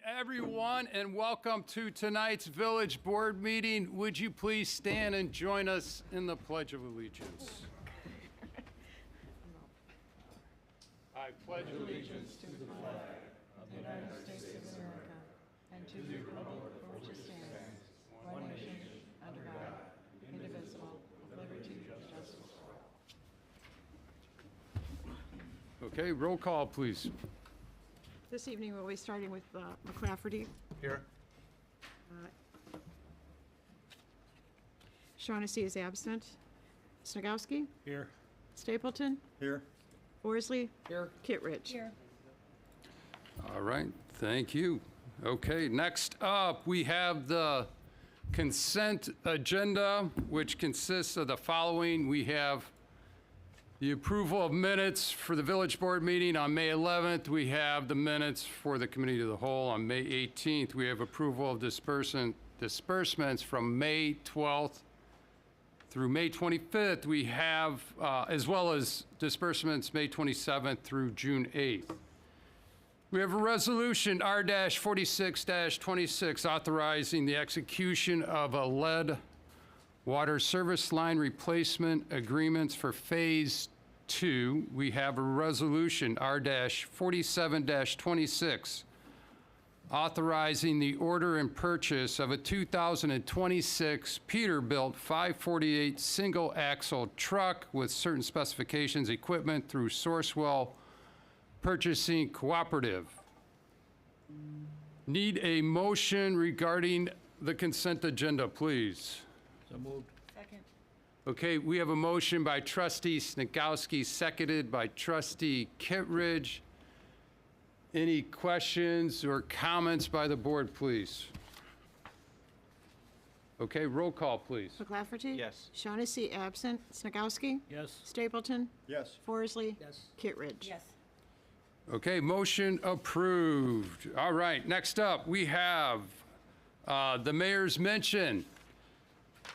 Everyone, and welcome to tonight's Village Board meeting. Would you please stand and join us in the Pledge of Allegiance? I pledge allegiance to the flag of the United States of America and to the republic for which it stands, one nation, under God, indivisible, with liberty and justice for all. Okay, roll call, please. This evening, we'll be starting with McClafferty. Here. Shaughnessy is absent. Snagowski? Here. Stapleton? Here. Forsley? Here. Kittredge? Here. All right, thank you. Okay, next up, we have the consent agenda, which consists of the following. We have the approval of minutes for the Village Board meeting on May 11th. We have the minutes for the Committee of the Whole on May 18th. We have approval of disbursements from May 12th through May 25th. We have, as well as disbursements May 27th through June 8th. We have a resolution R-46-26 authorizing the execution of a lead water service line replacement agreements for Phase 2. We have a resolution R-47-26 authorizing the order and purchase of a 2026 Peterbilt 548 single-axle truck with certain specifications, equipment through Sourcewell Purchasing Cooperative. Need a motion regarding the consent agenda, please. So moved. Second. Okay, we have a motion by trustee Snagowski, seconded by trustee Kittredge. Any questions or comments by the board, please? Okay, roll call, please. McClafferty? Yes. Shaughnessy absent. Snagowski? Yes. Stapleton? Yes. Forsley? Yes. Kittredge? Yes. Okay, motion approved. All right, next up, we have the mayor's mention.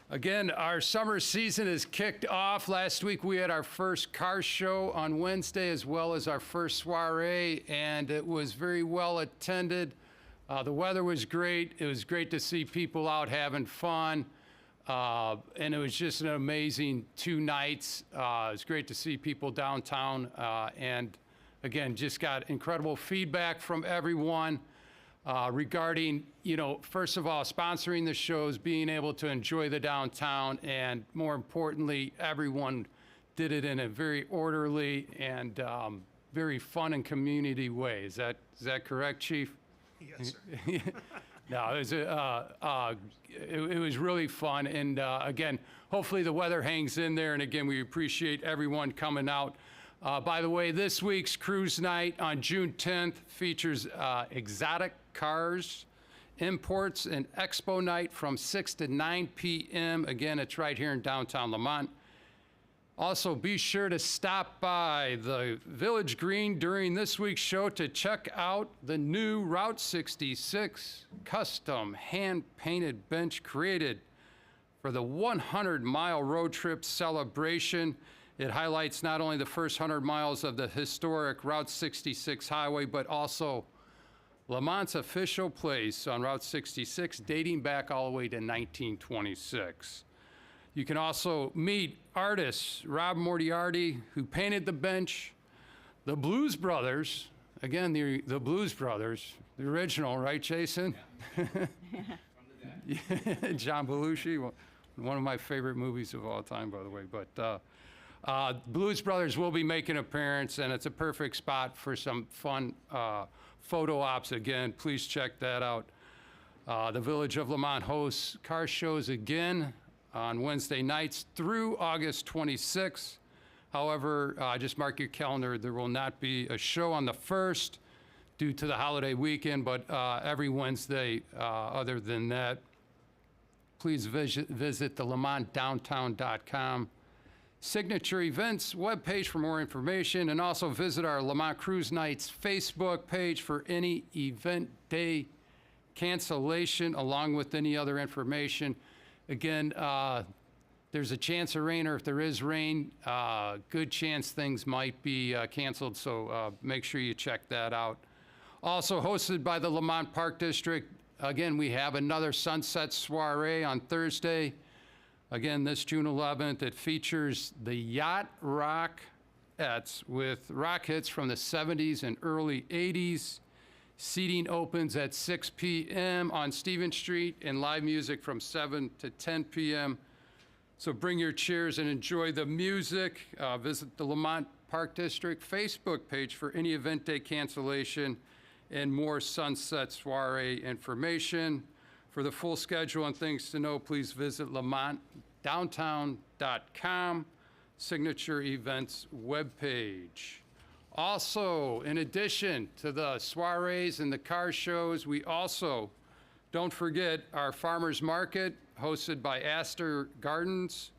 Again, our summer season is kicked off. Last week, we had our first car show on Wednesday, as well as our first soiree, and it was very well attended. The weather was great. It was great to see people out having fun, and it was just an amazing 2 nights. It was great to see people downtown, and again, just got incredible feedback from everyone. Regarding, first of all, sponsoring the shows, being able to enjoy the downtown, and more importantly, everyone did it in a very orderly and very fun and community way. Is that correct, Chief? Yes, sir. No, it was really fun, and again, hopefully the weather hangs in there, and again, we appreciate everyone coming out. By the way, this week's cruise night on June 10th features exotic cars, imports, and expo night from 6 to 9 p.m. Again, it's right here in downtown Lamont. Also, be sure to stop by the Village Green during this week's show to check out the new Route 66 custom hand-painted bench created for the 100-mile road trip celebration. It highlights not only the first 100 miles of the historic Route 66 highway, but also Lamont's official place on Route 66, dating back all the way to 1926. You can also meet artists Rob Moriarty, who painted the bench, the Blues Brothers, again, the Blues Brothers, the original, right, Jason? Yeah. John Belushi, one of my favorite movies of all time, by the way. But Blues Brothers will be making an appearance, and it's a perfect spot for some fun photo ops. Again, please check that out. The Village of Lamont hosts car shows again on Wednesday nights through August 26th. However, just mark your calendar. There will not be a show on the 1st due to the holiday weekend, but every Wednesday other than that. Please visit the LamontDowntown.com Signature Events webpage for more information, and also visit our Lamont Cruise Nights Facebook page for any event day cancellation, along with any other information. Again, there's a chance of rain, or if there is rain, good chance things might be canceled, so make sure you check that out. Also hosted by the Lamont Park District. Again, we have another Sunset Soiree on Thursday. Again, this June 11th, it features the Yacht Rockettes with rock hits from the 70s and early 80s. Seating opens at 6 p.m. on Stevens Street and live music from 7 to 10 p.m. So bring your chairs and enjoy the music. Visit the Lamont Park District Facebook page for any event day cancellation and more Sunset Soiree information. For the full schedule and things to know, please visit lamontdowntown.com, signature events webpage. Also, in addition to the soirees and the car shows, we also, don't forget, our farmers market hosted by Astor Gardens.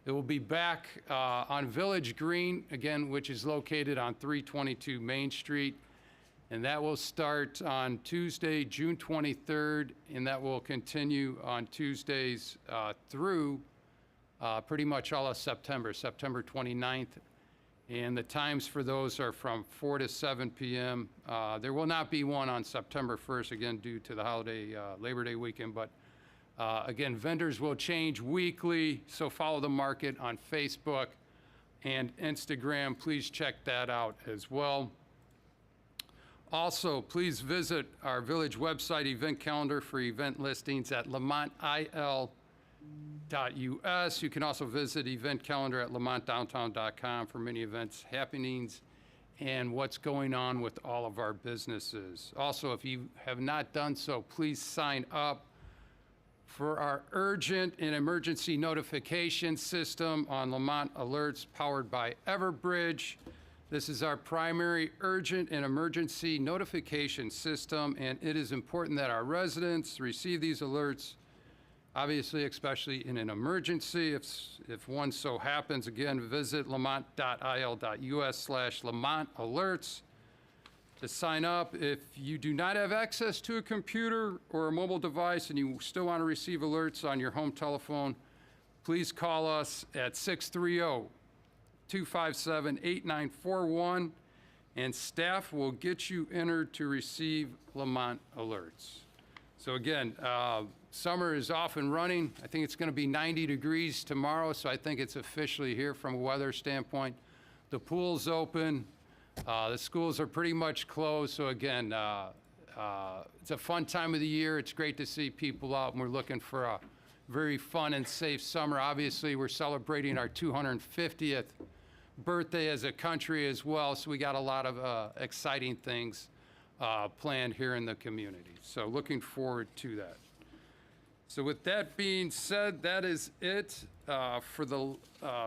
It will be back on Village Green, again, which is located on 322 Main Street. And that will start on Tuesday, June 23rd, and that will continue on Tuesdays through pretty much all of September, September 29th. And the times for those are from 4 to 7 p.m. There will not be one on September 1st, again, due to the holiday Labor Day weekend. But again, vendors will change weekly, so follow the market on Facebook and Instagram. Please check that out as well. Also, please visit our village website event calendar for event listings at lamontil.us. You can also visit event calendar at lamontdowntown.com for many events, happenings, and what's going on with all of our businesses. Also, if you have not done so, please sign up for our urgent and emergency notification system on Lamont Alerts powered by Everbridge. This is our primary urgent and emergency notification system, and it is important that our residents receive these alerts, obviously, especially in an emergency. If one so happens, again, visit lamont.il.us/Lamont Alerts to sign up. If you do not have access to a computer or a mobile device and you still want to receive alerts on your home telephone, please call us at 630-257-8941, and staff will get you entered to receive Lamont Alerts. So again, summer is off and running. I think it's going to be 90 degrees tomorrow, so I think it's officially here from a weather standpoint. The pool's open. The schools are pretty much closed. So again, it's a fun time of the year. It's great to see people out, and we're looking for a very fun and safe summer. Obviously, we're celebrating our 250th birthday as a country as well, so we got a lot of exciting things planned here in the community. So looking forward to that. So with that being said, that is it for the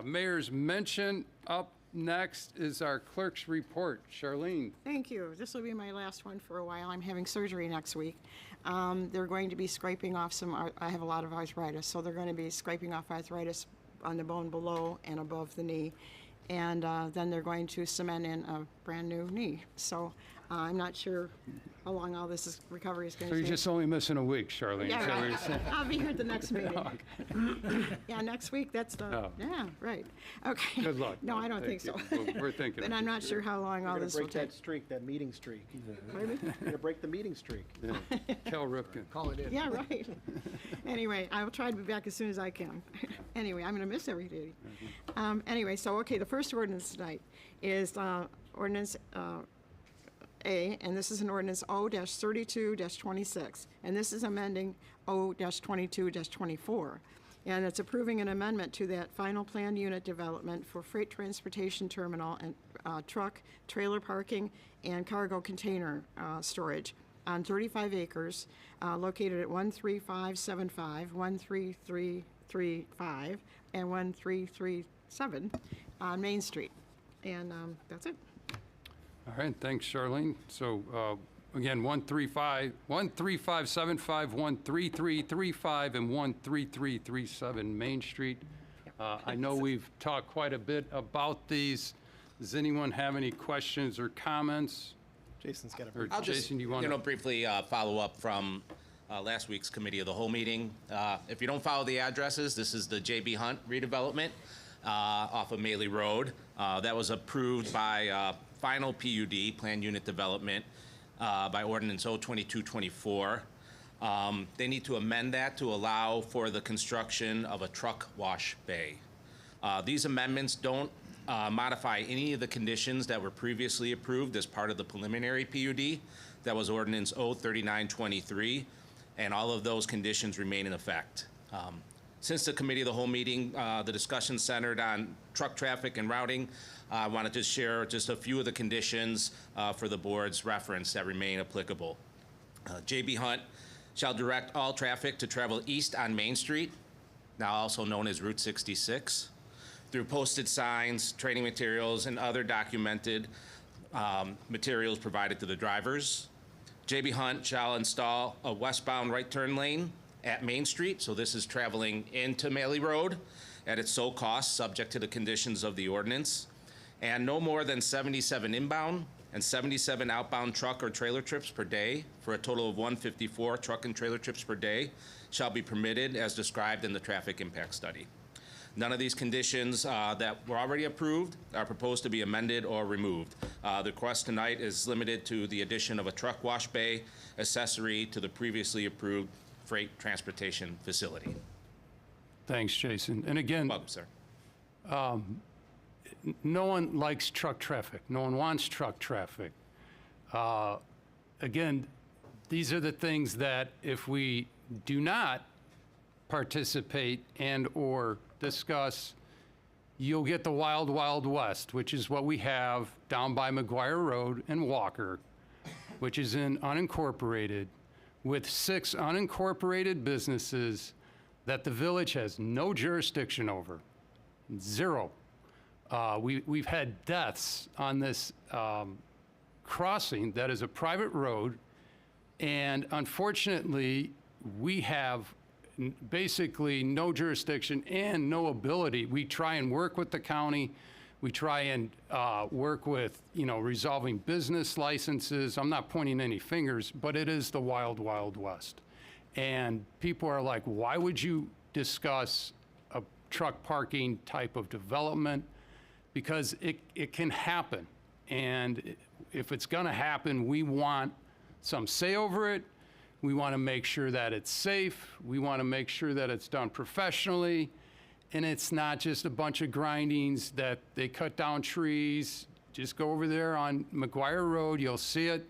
mayor's mention. Up next is our clerk's report. Charlene. Thank you. This will be my last one for a while. I'm having surgery next week. They're going to be scraping off I have a lot of arthritis, so they're going to be scraping off arthritis on the bone below and above the knee. And then they're going to cement in a brand new knee. So I'm not sure how long all this recovery is going So to you're take. just only missing a week, Charlene. Yeah, Is that what right. you're saying? I'll be here at the next meeting. Yeah, next week, that's the, Oh. yeah, right. Okay. Good luck. No, I don't think Thank so. you. We're thinking. And of I'm you. not sure how long all We're this gonna will break take. that streak, that meeting streak. Pardon me? We're gonna break the meeting streak. Cal Ripken. Call it in. Yeah, right. Anyway, I will try to be back as soon as I can. Anyway, I'm going to miss every day. Anyway, so, okay, the first ordinance tonight is ordinance A, and this is an ordinance O-32-26, and this is amending O-22-24. And it's approving an amendment to that final planned unit development for freight transportation terminal and truck, trailer parking, and cargo container storage on 35 acres located at 13575, 13335, and 1337 on Main Street. And that's it. All right, thanks, Charlene. So again, 13575, 13335, and 13337 Main Street. I know we've talked quite a bit about these. Does anyone have any questions or comments? Jason's got a. Or I'll just, Jason, you want to? briefly follow up from last week's committee of the whole meeting. If you don't follow the addresses, this is the J.B. Hunt redevelopment off of Maley Road. That was approved by final PUD, Planned Unit Development, by ordinance 02224. They need to amend that to allow for the construction of a truck wash bay. These amendments don't modify any of the conditions that were previously approved as part of the preliminary PUD. That was ordinance 03923, and all of those conditions remain in effect. Since the committee of the whole meeting, the discussion centered on truck traffic and routing, I want to just share just a few of the conditions for the board's reference that remain applicable. JB Hunt shall direct all traffic to travel east on Main Street, now also known as Route 66, through posted signs, training materials, and other documented materials provided to the drivers. JB Hunt shall install a westbound right turn lane at Main Street, so this is traveling into Maley Road at its sole cost, subject to the conditions of the ordinance, and no more than 77 inbound and 77 outbound truck or trailer trips per day, for a total of 154 truck and trailer trips per day, shall be permitted as described in the traffic impact study. None of these conditions that were already approved are proposed to be amended or removed. The request tonight is limited to the addition of a truck wash bay accessory to the previously approved freight transportation facility. Thanks, Jason. And again, Welcome, sir. no one likes truck traffic. No one wants truck traffic. Again, these are the things that if we do not participate and/or discuss, you'll get the wild, wild west, which is what we have down by McGuire Road and Walker, which is in unincorporated, with 6 unincorporated businesses that the village has no jurisdiction over. 0. We've had deaths on this crossing that is a private road, and unfortunately, we have basically no jurisdiction and no ability. We try and work with the county. We try and work with, resolving business licenses. I'm not pointing any fingers, but it is the wild, wild west. And people are like, why would you discuss a truck parking type of development? Because it can happen. And if it's gonna happen, we want some say over it. We want to make sure that it's safe. We want to make sure that it's done professionally. And it's not just a bunch of grindings that they cut down trees. Just go over there on McGuire Road, you'll see it.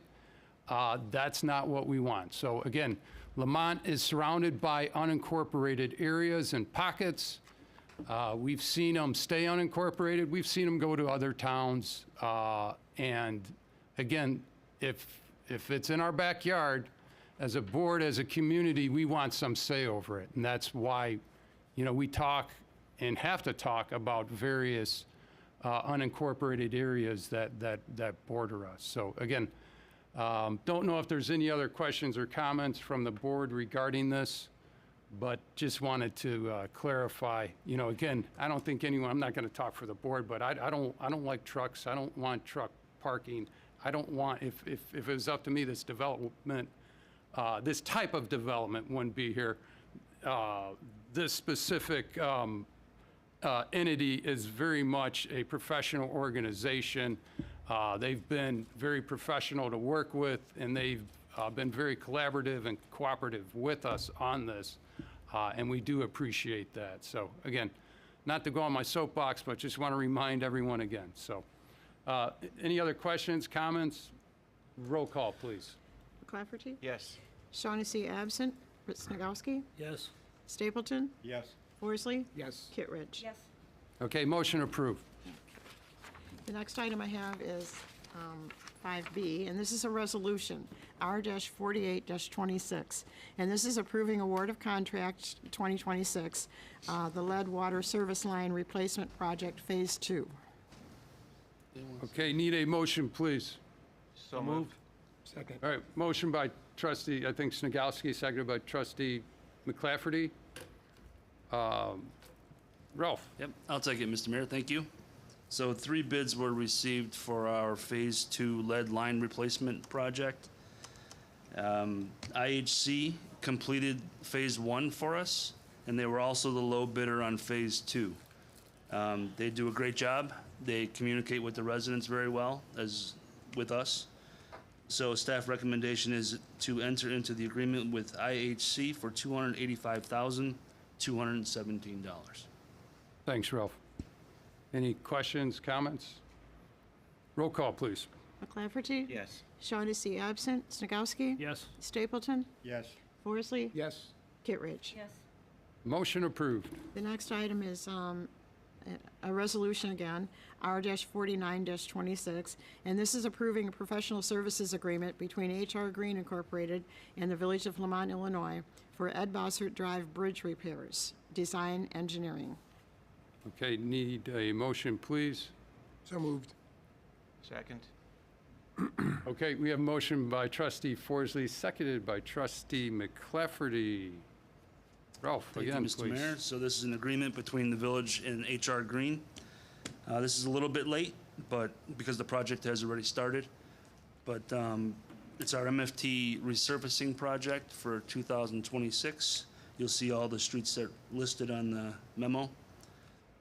That's not what we want. So again, Lamont is surrounded by unincorporated areas and pockets. We've seen them stay unincorporated. We've seen them go to other towns. And again, if it's in our backyard, as a board, as a community, we want some say over it. And that's why, we talk and have to talk about various unincorporated areas that border us. So again, don't know if there's any other questions or comments from the board regarding this, but just wanted to clarify, again, I don't think anyone, I'm not going to talk for the board, but I don't like trucks. I don't want truck parking. I don't want, if it was up to me, this development, this type of development wouldn't be here. This specific entity is very much a professional organization. They've been very professional to work with, and they've been very collaborative and cooperative with us on this, and we do appreciate that. So again, not to go on my soapbox, but just want to remind everyone again. So any other questions, comments? Roll call, please. McClafferty? Yes. Shaughnessy absent. Snagowski? Yes. Stapleton? Yes. Forsley? Yes. Kittredge? Yes. Okay, motion approved. The next item I have is 5B, and this is a resolution, R-48-26. And this is approving award of contract 2026, the lead water service line replacement project, Phase 2. Okay, need a motion, please. So moved. Second. All right, motion by trustee, I think Snagowski, seconded by trustee McClafferty. Ralph? Yep, I'll take it, Mr. Mayor, thank you. So 3 bids were received for our Phase 2 lead line replacement project. IHC completed Phase 1 for us, and they were also the low bidder on Phase 2. They do a great job. They communicate with the residents very well, as with us. So staff recommendation is to enter into the agreement with IHC for $285,217. Thanks, Ralph. Any questions, comments? Roll call, please. McClafferty? Yes. Shaughnessy absent. Snagowski? Yes. Stapleton? Yes. Forsley? Yes. Kittredge? Yes. Motion approved. The next item is a resolution again, R-49-26, and this is approving a professional services agreement between H.R. Green Incorporated and the Village of Lamont, Illinois for Ed Bossert Drive Bridge repairs, design, engineering. Okay, need a motion, please. So moved. Second. Okay, we have a motion by trustee Forsley, seconded by trustee McClafferty. Ralph, Thank you, again, Mr. please. Mayor. So this is an agreement between the village and HR Green. This is a little bit late, but because the project has already started. But it's our MFT resurfacing project for 2026. You'll see all the streets that are listed on the memo.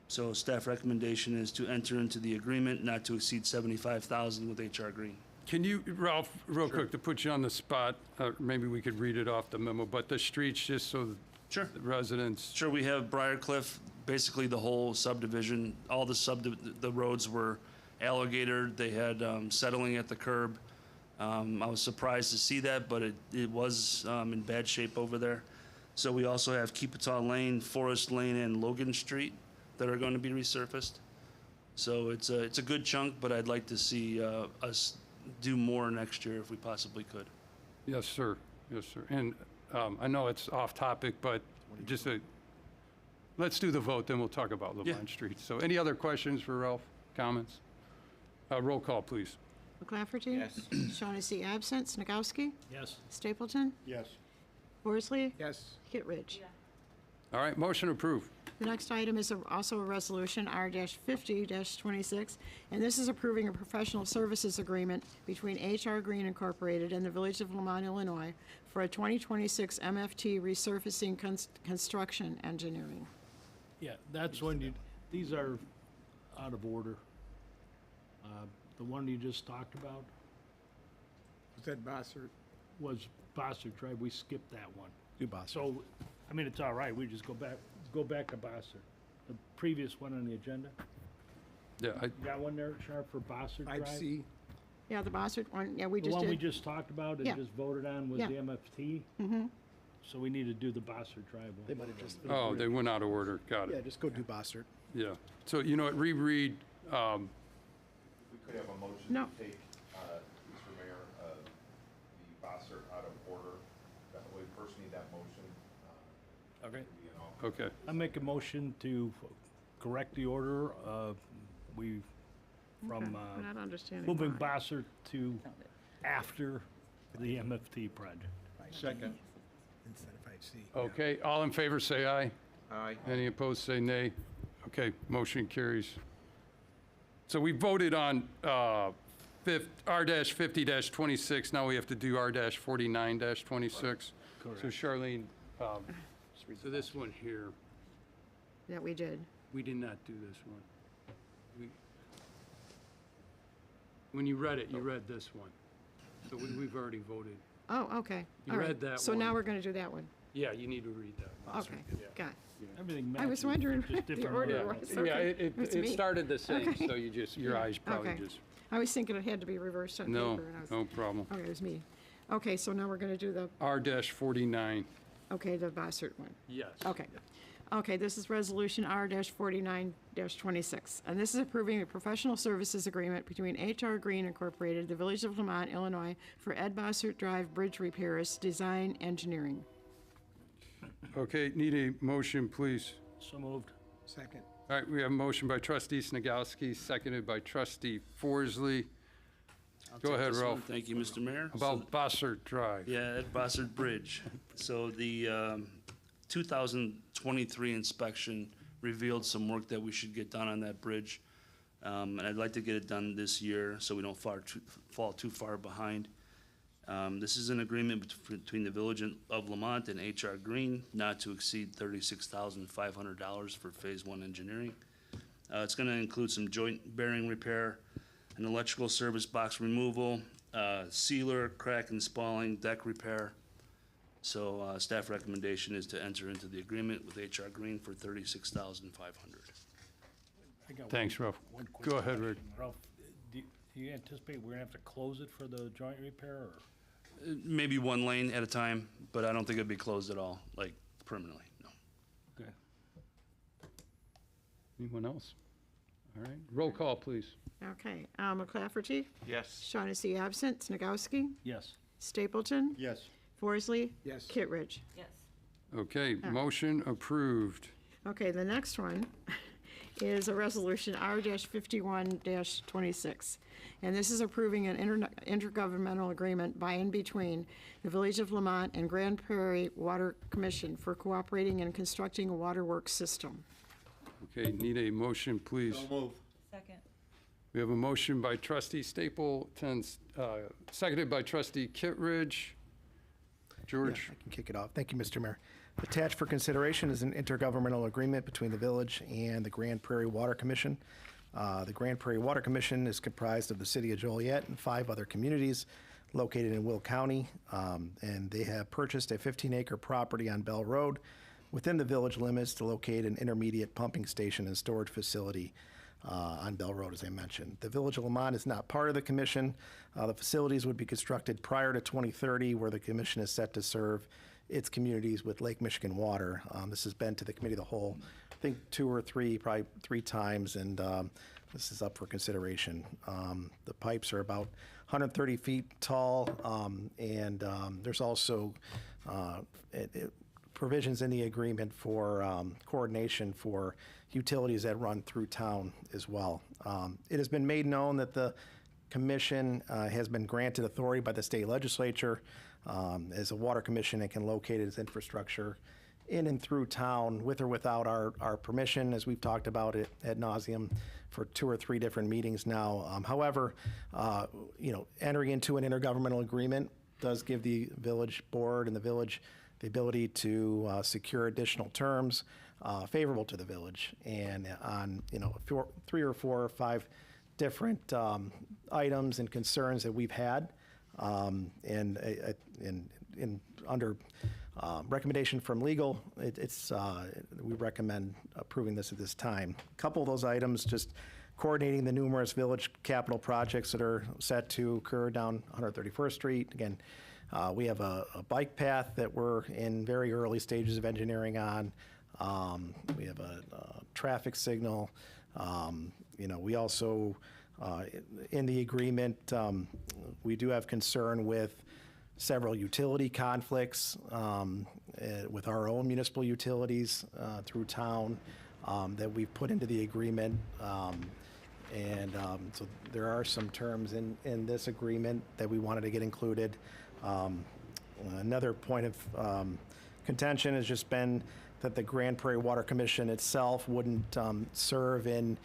So staff recommendation is to enter into the agreement not to exceed $75,000 with HR Green. Can you, Ralph, real quick, to put you on the spot, maybe we could read it off the memo, but the streets, just so Sure. the residents, Sure, we have Briarcliff, basically the whole subdivision. All the roads were alligator. They had settling at the curb. I was surprised to see that, but it was in bad shape over there. So we also have Keepataw Lane, Forest Lane, and Logan Street that are going to be resurfaced. So it's a good chunk, but I'd like to see us do more next year if we possibly could. yes, sir, yes, sir. And I know it's off topic, but just let's do the vote, then we'll talk about Yeah. Lamont Street. So any other questions for Ralph, comments? Roll call, please. McClafferty? Yes. Shaughnessy absent. Snagowski? Yes. Stapleton? Yes. Forsley? Yes. Kittredge? All right, motion approved. The next item is also a resolution, R-50-26, and this is approving a professional services agreement between H.R. Green Incorporated and the Village of Lamont, Illinois for a 2026 MFT resurfacing construction engineering. Yeah, that's when you, these are out of order. The one you just talked about Was that Bossert? was Bossert Drive. We skipped that one. Do Bossert. So, I mean, it's all right. We just go back to Bossert. The previous one on the agenda. Yeah, You got one there, Sharp, for Bossert Drive? 5C. Yeah, the Bossert one, yeah, we The just one we did. just talked about and Yeah. just voted on was Yeah. the MFT? Mm-hmm. So we need to do the Bossert Drive They one. might have just. oh, they went out of order, got Yeah, it, just go do Bossert. yeah. So, you know what, reread, We could have a motion No. to take, Mr. Mayor, the Bossert out of order. That way, first need that motion. Okay. You know, okay. I make a motion to correct the order. We, from, Okay, I'm not understanding moving why. Bossert to after the MFT project. Second. Instead of 5C. Okay, all in favor, say aye. Aye. Any opposed, say nay. Okay, motion carries. So we voted on R-50-26, now we have to do R-49-26. Correct. So Charlene, so this one here, That we did. we did not do this one. When you read it, you read this one. So we've already voted. Oh, okay. You All right. read that So now one. we're gonna do that one. Yeah, you need to read that one. Okay, got it. Everything I was matches, wondering just what the different order order. was. Yeah, Okay. it was me. started the same, Okay. so you just, your eyes probably Okay. just, I was thinking it had to be reversed on no, paper. And I was, no problem. Okay, it was me. Okay, so now we're gonna do the, R-49, okay, the Bossert one. yes. Okay. Okay, this is Resolution R-49-26, and this is approving a professional services agreement between H.R. Green Incorporated, the Village of Lamont, Illinois, for Ed Bossert Drive Bridge repairs, design, engineering. Okay, need a motion, please. So moved. Second. All right, we have a motion by trustee Snagowski, seconded by trustee Forsley. I'll Go take ahead, this one. Ralph. Thank you, Mr. Mayor. About Bossert Drive. Yeah, at Bossard Bridge. So the 2023 inspection revealed some work that we should get done on that bridge. And I'd like to get it done this year so we don't fall too far behind. This is an agreement between the Village of Lamont and H.R. Green, not to exceed $36,500 for Phase 1 engineering. It's going to include some joint bearing repair, an electrical service box removal, sealer, crack and spalling, deck repair. So staff recommendation is to enter into the agreement with HR Green for $36,500. I got Thanks, Ralph. one quick Go ahead, Rick. question. Ralph, do you anticipate we're gonna have to close it for the joint repair, or? Maybe one lane at a time, but I don't think it'd be closed at all, like permanently, no. Okay. Anyone else? All right, roll call, please. Okay, McClafferty, Yes. Shaughnessy absent, Snagowski, Yes. Stapleton, Yes. Forsley, Yes. Kittredge. Yes. Okay, motion approved. Okay, the next one is a resolution R-51-26. And this is approving an intergovernmental agreement by and between the Village of Lamont and Grand Prairie Water Commission for cooperating in constructing a waterworks system. Okay, need a motion, please. Move. Second. We have a motion by trustee Stapleton, seconded by trustee Kittredge. George? I can kick it off. Thank you, Mr. Mayor. Attached for consideration is an intergovernmental agreement between the village and the Grand Prairie Water Commission. The Grand Prairie Water Commission is comprised of the city of Joliet and 5 other communities located in Will County, and they have purchased a 15-acre property on Bell Road within the village limits to locate an intermediate pumping station and storage facility on Bell Road, as I mentioned. The Village of Lamont is not part of the commission. The facilities would be constructed prior to 2030, where the commission is set to serve its communities with Lake Michigan water. This has been to the committee of the whole, I think 2 or 3, probably 3 times, and this is up for consideration. The pipes are about 130 feet tall, and there's also provisions in the agreement for coordination for utilities that run through town as well. It has been made known that the commission has been granted authority by the state legislature as a water commission. It can locate its infrastructure in and through town with or without our permission, as we've talked about it ad nauseum for 2 or 3 different meetings now. However, entering into an intergovernmental agreement does give the village board and the village the ability to secure additional terms favorable to the village, and on 3 or 4 or 5 different items and concerns that we've had, and under recommendation from legal, we recommend approving this at this time. A couple of those items, just coordinating the numerous village capital projects that are set to occur down 131st Street. Again, we have a bike path that we're in very early stages of engineering on. We have a traffic signal. We also, in the agreement, we do have concern with several utility conflicts with our own municipal utilities through town that we've put into the agreement. So there are some terms in this agreement that we wanted to get included. Another point of contention has just been that the Grand Prairie Water Commission itself wouldn't serve in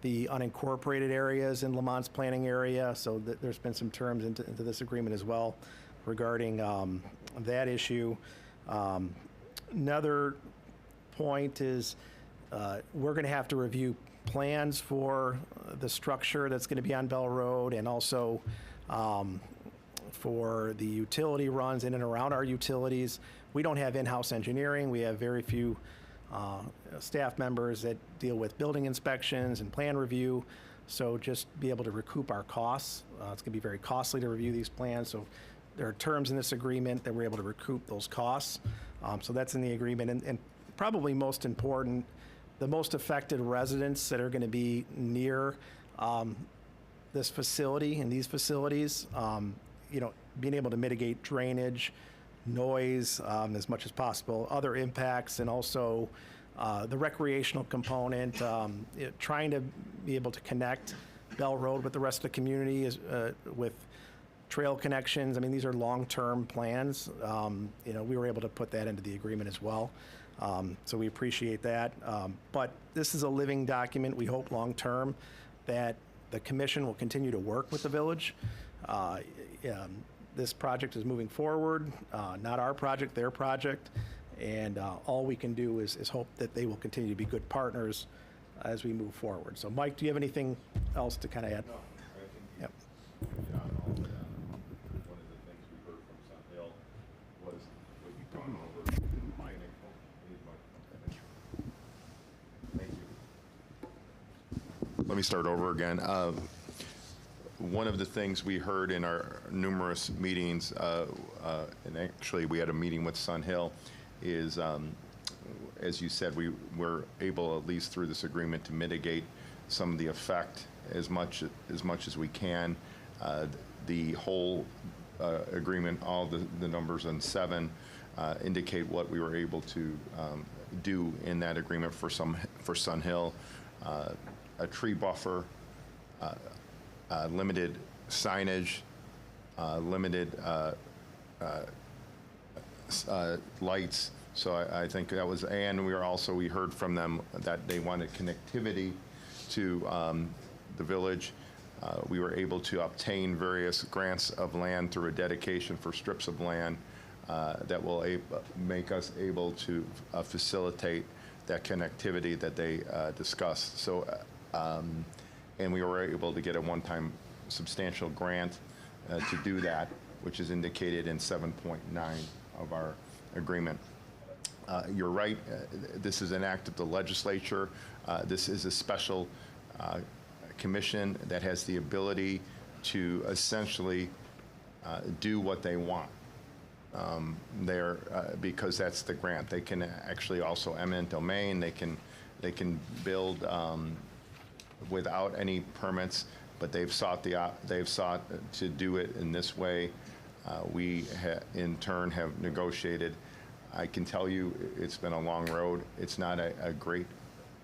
the unincorporated areas in Lamont's planning area. So there's been some terms into this agreement as well regarding that issue. Another point is we're going to have to review plans for the structure that's going to be on Bell Road, and also for the utility runs in and around our utilities. We don't have in-house engineering. We have very few staff members that deal with building inspections and plan review. So just be able to recoup our costs. It's going to be very costly to review these plans. So there are terms in this agreement that we're able to recoup those costs. So that's in the agreement. And probably most important, the most affected residents that are going to be near this facility and these facilities, being able to mitigate drainage, noise as much as possible, other impacts, and also the recreational component, trying to be able to connect Bell Road with the rest of the community with trail connections. I mean, these are long-term plans. We were able to put that into the agreement as well. So we appreciate that. But this is a living document. We hope long-term that the commission will continue to work with the village. This project is moving forward, not our project, their project. And all we can do is hope that they will continue to be good partners as we move forward. So Mike, do you have anything else to kind of add? No, I think Yep. you've got all of that. let me start over again. One of the things we heard in our numerous meetings, and actually we had a meeting with Sun Hill, is, as you said, we were able, at least through this agreement, to mitigate some of the effect as much as we can. The whole agreement, all the numbers on 7 indicate what we were able to do in that agreement for Sun Hill. A tree buffer, limited signage, limited lights. So I think that was, and we heard from them that they wanted connectivity to the village. We were able to obtain various grants of land through a dedication for strips of land that will make us able to facilitate that connectivity that they discussed. So, and we were able to get a one-time substantial grant to do that, which is indicated in 7.9 of our agreement. You're right, this is an act of the legislature. This is a special commission that has the ability to essentially do what they want. Because that's the grant. They can actually also eminent domain. They can build without any permits, but they've sought to do it in this way. We in turn have negotiated. I can tell you it's been a long road. It's not a great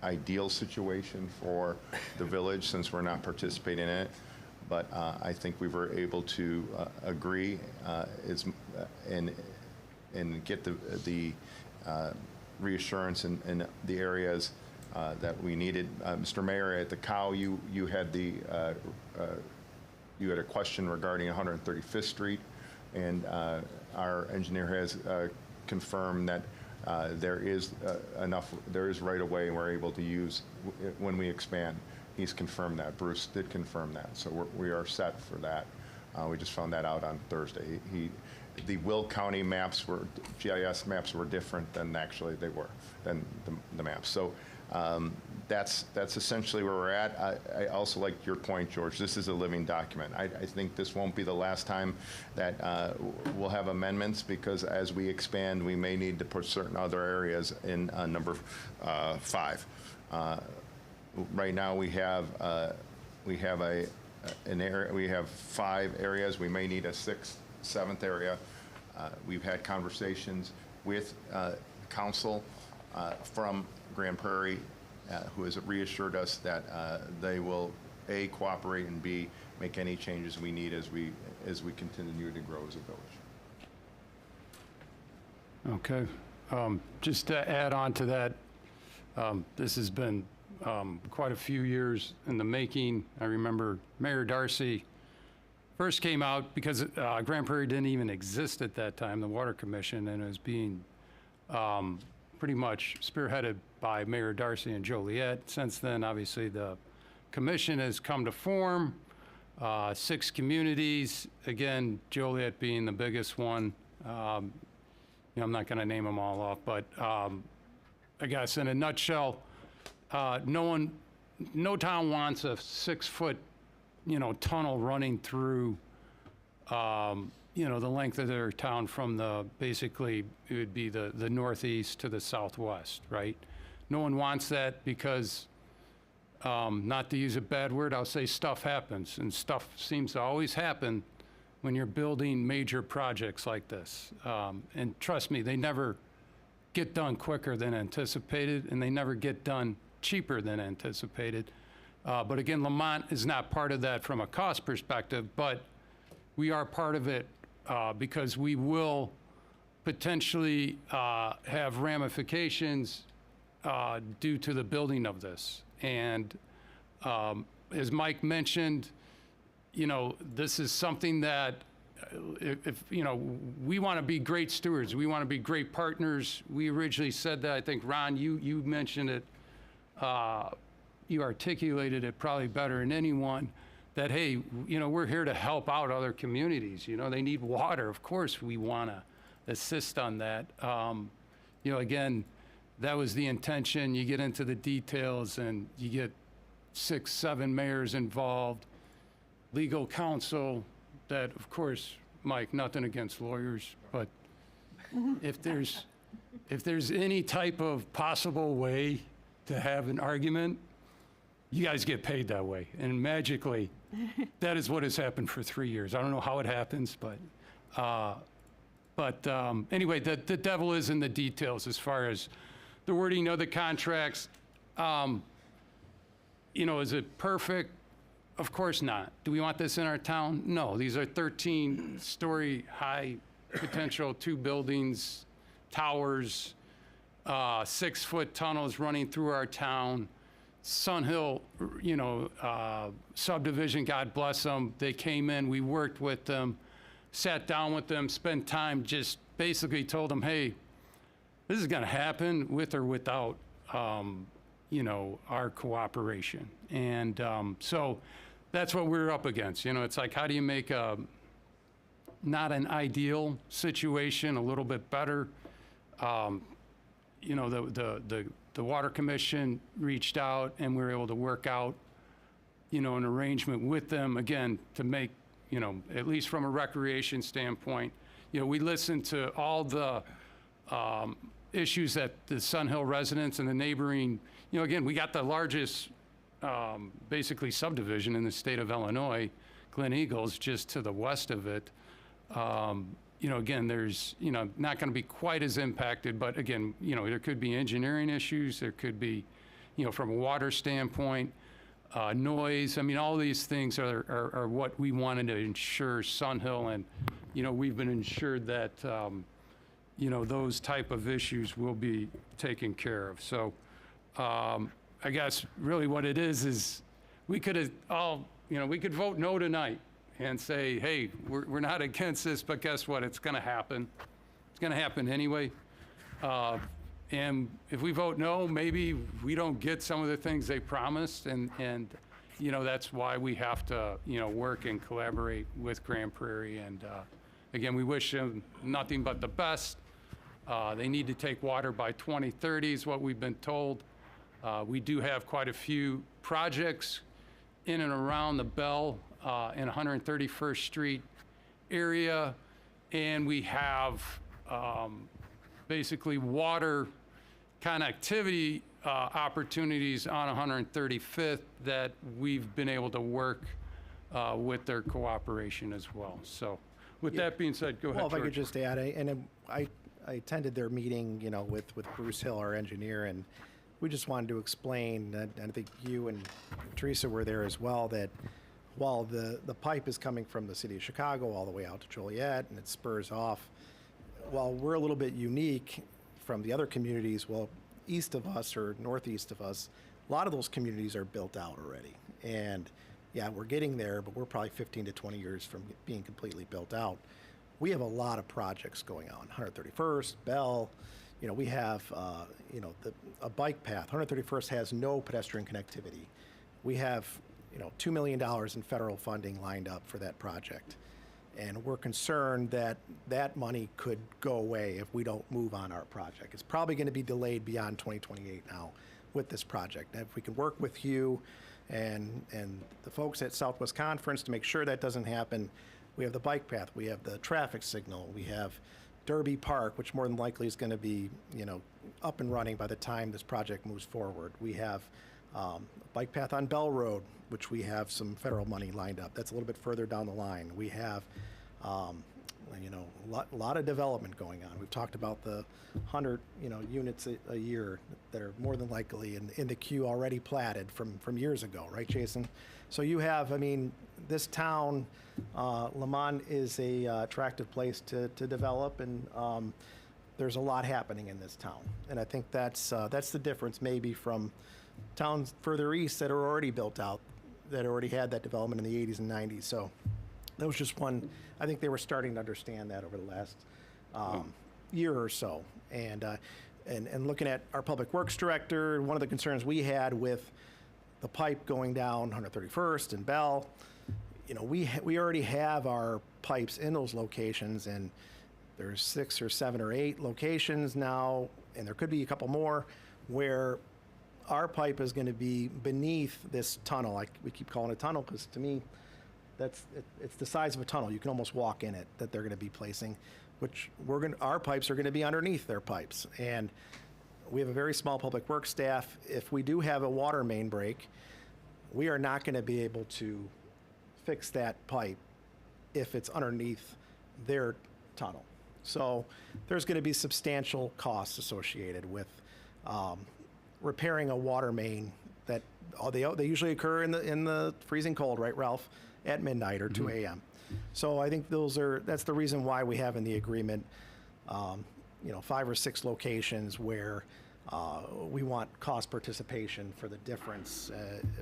ideal situation for the village since we're not participating in it, but I think we were able to agree and get the reassurance in the areas that we needed. Mr. Mayor, at the COW, you had a question regarding 135th Street, and our engineer has confirmed that there is right of way we're able to use when we expand. He's confirmed that. Bruce did confirm that, so we are set for that. We just found that out on Thursday. The Will County GIS maps were different than actually they were, than the maps. So that's essentially where we're at. I also like your point, George. This is a living document. I think this won't be the last time that we'll have amendments, because as we expand, we may need to put certain other areas in number 5. Right now, we have an area. We have 5 areas. We may need a 6th, 7th area. We've had conversations with council from Grand Prairie, who has reassured us that they will A, cooperate, and B, make any changes we need as we continue to grow as a village. Okay. Just to add on to that, this has been quite a few years in the making. I remember Mayor Darcy first came out because Grand Prairie didn't even exist at that time, the Water Commission, and it was being pretty much spearheaded by Mayor Darcy and Joliet. Since then, obviously, the commission has come to form, 6 communities, again, Joliet being the biggest one. I'm not going to name them all off, but I guess in a nutshell, no town wants a 6-foot, tunnel running through, the length of their town from basically, it would be the northeast to the southwest, right? No one wants that because, not to use a bad word, I'll say stuff happens, and stuff seems to always happen when you're building major projects like this. And trust me, they never get done quicker than anticipated, and they never get done cheaper than anticipated. But again, Lamont is not part of that from a cost perspective, but we are part of it because we will potentially have ramifications due to the building of this. And as Mike mentioned, this is something that if we want to be great stewards, we want to be great partners. We originally said that. I think, Ron, you mentioned it. You articulated it probably better than anyone, that, hey, we're here to help out other communities. They need water. Of course, we want to assist on that. Again, that was the intention. You get into the details and you get 6, 7 mayors involved, legal counsel, that, of course, Mike, nothing against lawyers, but if there's any type of possible way to have an argument, you guys get paid that way. And magically, that is what has happened for 3 years. I don't know how it happens, but anyway, the devil is in the details as far as the wording of the contracts. Is it perfect? Of course not. Do we want this in our town? No. These are 13-story high potential, 2 buildings, towers, 6-foot tunnels running through our town. Sun Hill, subdivision, God bless them. They came in, we worked with them, sat down with them, spent time, just basically told them, hey, this is going to happen with or without, our cooperation. And so that's what we're up against. It's like, how do you make not an ideal situation a little bit better? The Water Commission reached out, and we were able to work out, an arrangement with them, again, to make, at least from a recreation standpoint. We listened to all the issues that the Sun Hill residents and the neighboring, again, we got the largest, basically subdivision in the state of Illinois, Glen Eagles, just to the west of it. Again, there's, not going to be quite as impacted, but again, there could be engineering issues. There could be, from a water standpoint, noise. I mean, all these things are what we wanted to ensure Sun Hill, and, we've been ensured that, those type of issues will be taken care of. So I guess really what it is we could have all, we could vote no tonight and say, hey, we're not against this, but guess what? It's going to happen. It's going to happen anyway. And if we vote no, maybe we don't get some of the things they promised, and that's why we have to, work and collaborate with Grand Prairie. And again, we wish them nothing but the best. They need to take water by 2030 is what we've been told. We do have quite a few projects in and around the Bell in 131st Street area, and we have basically water connectivity opportunities on 135th that we've been able to work with their cooperation as well. So with that being said, go ahead, Well, if I could George. just add, I attended their meeting, with Bruce Hill, our engineer, and we just wanted to explain that, and I think you and Teresa were there as well, that while the pipe is coming from the city of Chicago all the way out to Joliet, and it spurs off, while we're a little bit unique from the other communities, east of us or northeast of us, a lot of those communities are built out already. And yeah, we're getting there, but we're probably 15 to 20 years from being completely built out. We have a lot of projects going on. 131st, Bell, we have, a bike path. 131st has no pedestrian connectivity. We have, $2 million in federal funding lined up for that project. And we're concerned that that money could go away if we don't move on our project. It's probably going to be delayed beyond 2028 now with this project. And if we can work with you and the folks at Southwest Conference to make sure that doesn't happen, we have the bike path, we have the traffic signal, we have Derby Park, which more than likely is going to be, up and running by the time this project moves forward. We have a bike path on Bell Road, which we have some federal money lined up. That's a little bit further down the line. We have, a lot of development going on. We've talked about the 100, units a year that are more than likely in the queue already platted from years ago, right, Jason? So you have, this town, Lemont is a attractive place to develop, and there's a lot happening in this town. And I think that's the difference maybe from towns further east that are already built out, that already had that development in the 80s and 90s. So that was just one. I think they were starting to understand that over the last year or so. And looking at our public works director, one of the concerns we had with the pipe going down 131st and Bell, we already have our pipes in those locations, and there's 6 or 7 or 8 locations now, and there could be a couple more where our pipe is going to be beneath this tunnel. Like we keep calling it a tunnel because to me, it's the size of a tunnel. You can almost walk in it that they're going to be placing, which our pipes are going to be underneath their pipes. And we have a very small public works staff. If we do have a water main break, we are not going to be able to fix that pipe if it's underneath their tunnel. So there's going to be substantial costs associated with repairing a water main that they usually occur in the freezing cold, right, Ralph, at midnight or 2 a.m. So I think that's the reason why we have in the agreement, 5 or 6 locations where we want cost participation for the difference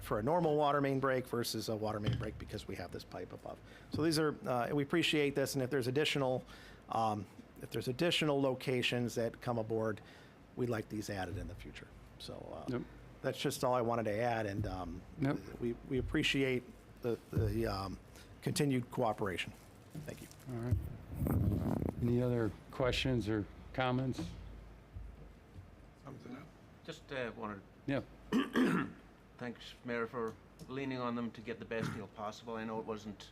for a normal water main break versus a water main break because we have this pipe above. So these are we appreciate this, and if there's additional locations that come aboard, we'd like these added in the future. So Yep. that's just all I wanted to add, and Yep. we appreciate the continued cooperation. Thank you. All right. Any other questions or comments? Sums it up. Just wanted Yeah. thanks, Mayor, for leaning on them to get the best deal possible. I know it wasn't.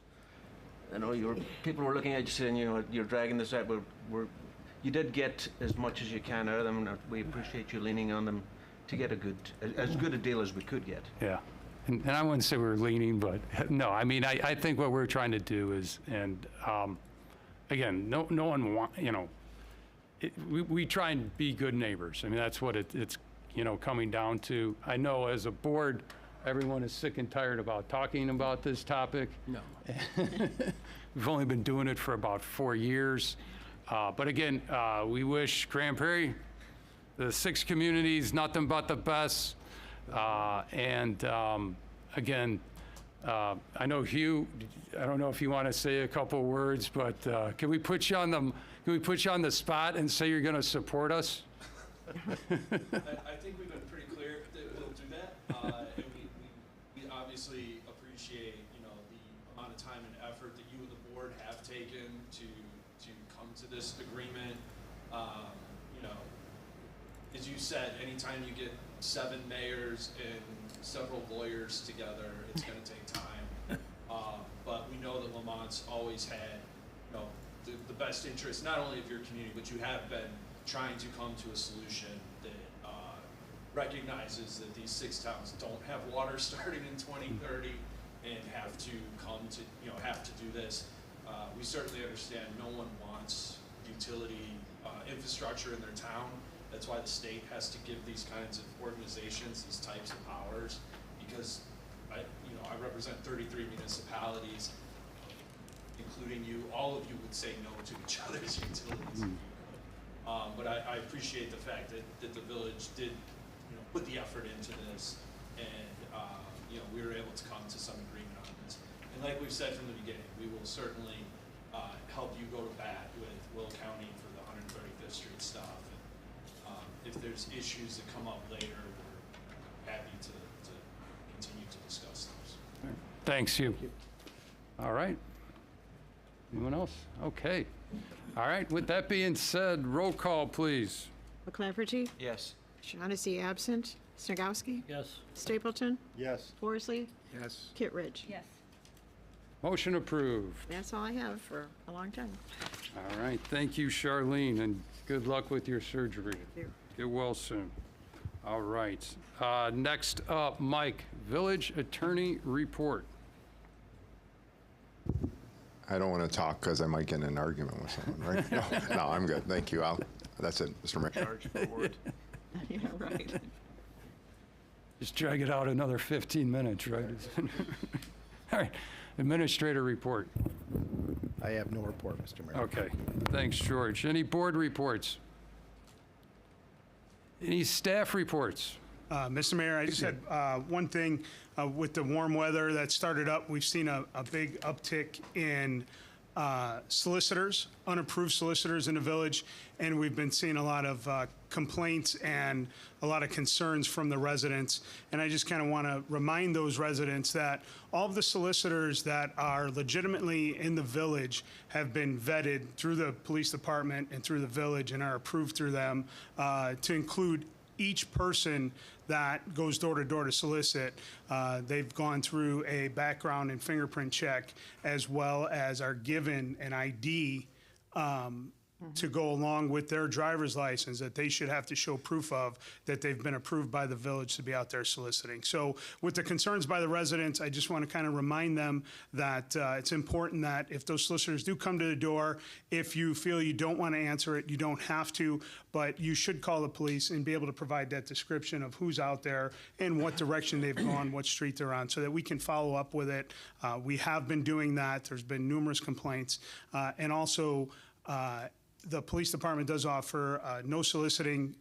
I know people were looking at you saying, you're dragging this out, but you did get as much as you can out of them. And we appreciate you leaning on them to get as good a deal as we could get. Yeah. And I wouldn't say we're leaning, but no, I mean, I think what we're trying to do is, and again, no one we try and be good neighbors. I mean, that's what it's coming down to. I know as a board, everyone is sick and tired about talking about this topic. No. We've only been doing it for about 4 years. But again, we wish Grand Prairie, the 6 communities, nothing but the best. Again, I know Hugh, I don't know if you want to say a couple words, but can we put you on the spot and say you're going to support us? I think we've been pretty clear that we'll do that, and we obviously appreciate the amount of time and effort that you and the board have taken to come to this agreement. As you said, anytime you get 7 mayors and several lawyers together, it's going to take time. But we know that Lamont's always had the best interest, not only of your community, but you have been trying to come to a solution that recognizes that these 6 towns don't have water starting in 2030 and have to have to do this. We certainly understand no one wants utility infrastructure in their town. That's why the state has to give these kinds of organizations these types of powers, because I represent 33 municipalities, including you. All of you would say no to each other's utilities. But I appreciate the fact that the village did, put the effort into this, and we were able to come to some agreement on this. And like we've said from the beginning, we will certainly help you go to bat with Will County for the 135th Street stuff. And if there's issues that come up later, we're happy to continue to discuss those. Thanks, Hugh. All right. Anyone else? Okay. All right. With that being said, roll call, please. McClafferty? Yes. Shaughnessy absent. Snagowski? Yes. Stapleton? Yes. Forsley? Yes. Kittredge? Yes. Motion approved. That's all I have for a long time. All right. Thank you, Charlene, and good luck with your surgery. you. Get well soon. All right. Next up, Mike, Village Attorney Report. I don't want to talk because I might get in an argument with someone, right? No, I'm good. Thank you. That's it, Mr. Mayor. Charge forward. Yeah, right. Just drag it out another 15 minutes, right? All right. Administrator report. I have no report, Mr. Mayor. Okay. Thanks, George. Any board reports? Any staff reports? Mr. Mayor, I just had one thing. With the warm weather that started up, we've seen a big uptick in solicitors, unapproved solicitors in the village, and we've been seeing a lot of complaints and a lot of concerns from the residents. And I just kind of want to remind those residents that all of the solicitors that are legitimately in the village have been vetted through the police department and through the village and are approved through them to include each person that goes door to door to solicit, they've gone through a background and fingerprint check, as well as are given an ID to go along with their driver's license that they should have to show proof of that they've been approved by the village to be out there soliciting. So with the concerns by the residents, I just want to kind of remind them that it's important that if those solicitors do come to the door, if you feel you don't want to answer it, you don't have to, but you should call the police and be able to provide that description of who's out there and what direction they've gone, what street they're on, so that we can follow up with it. We have been doing that. There's been numerous complaints. And also, the police department does offer no soliciting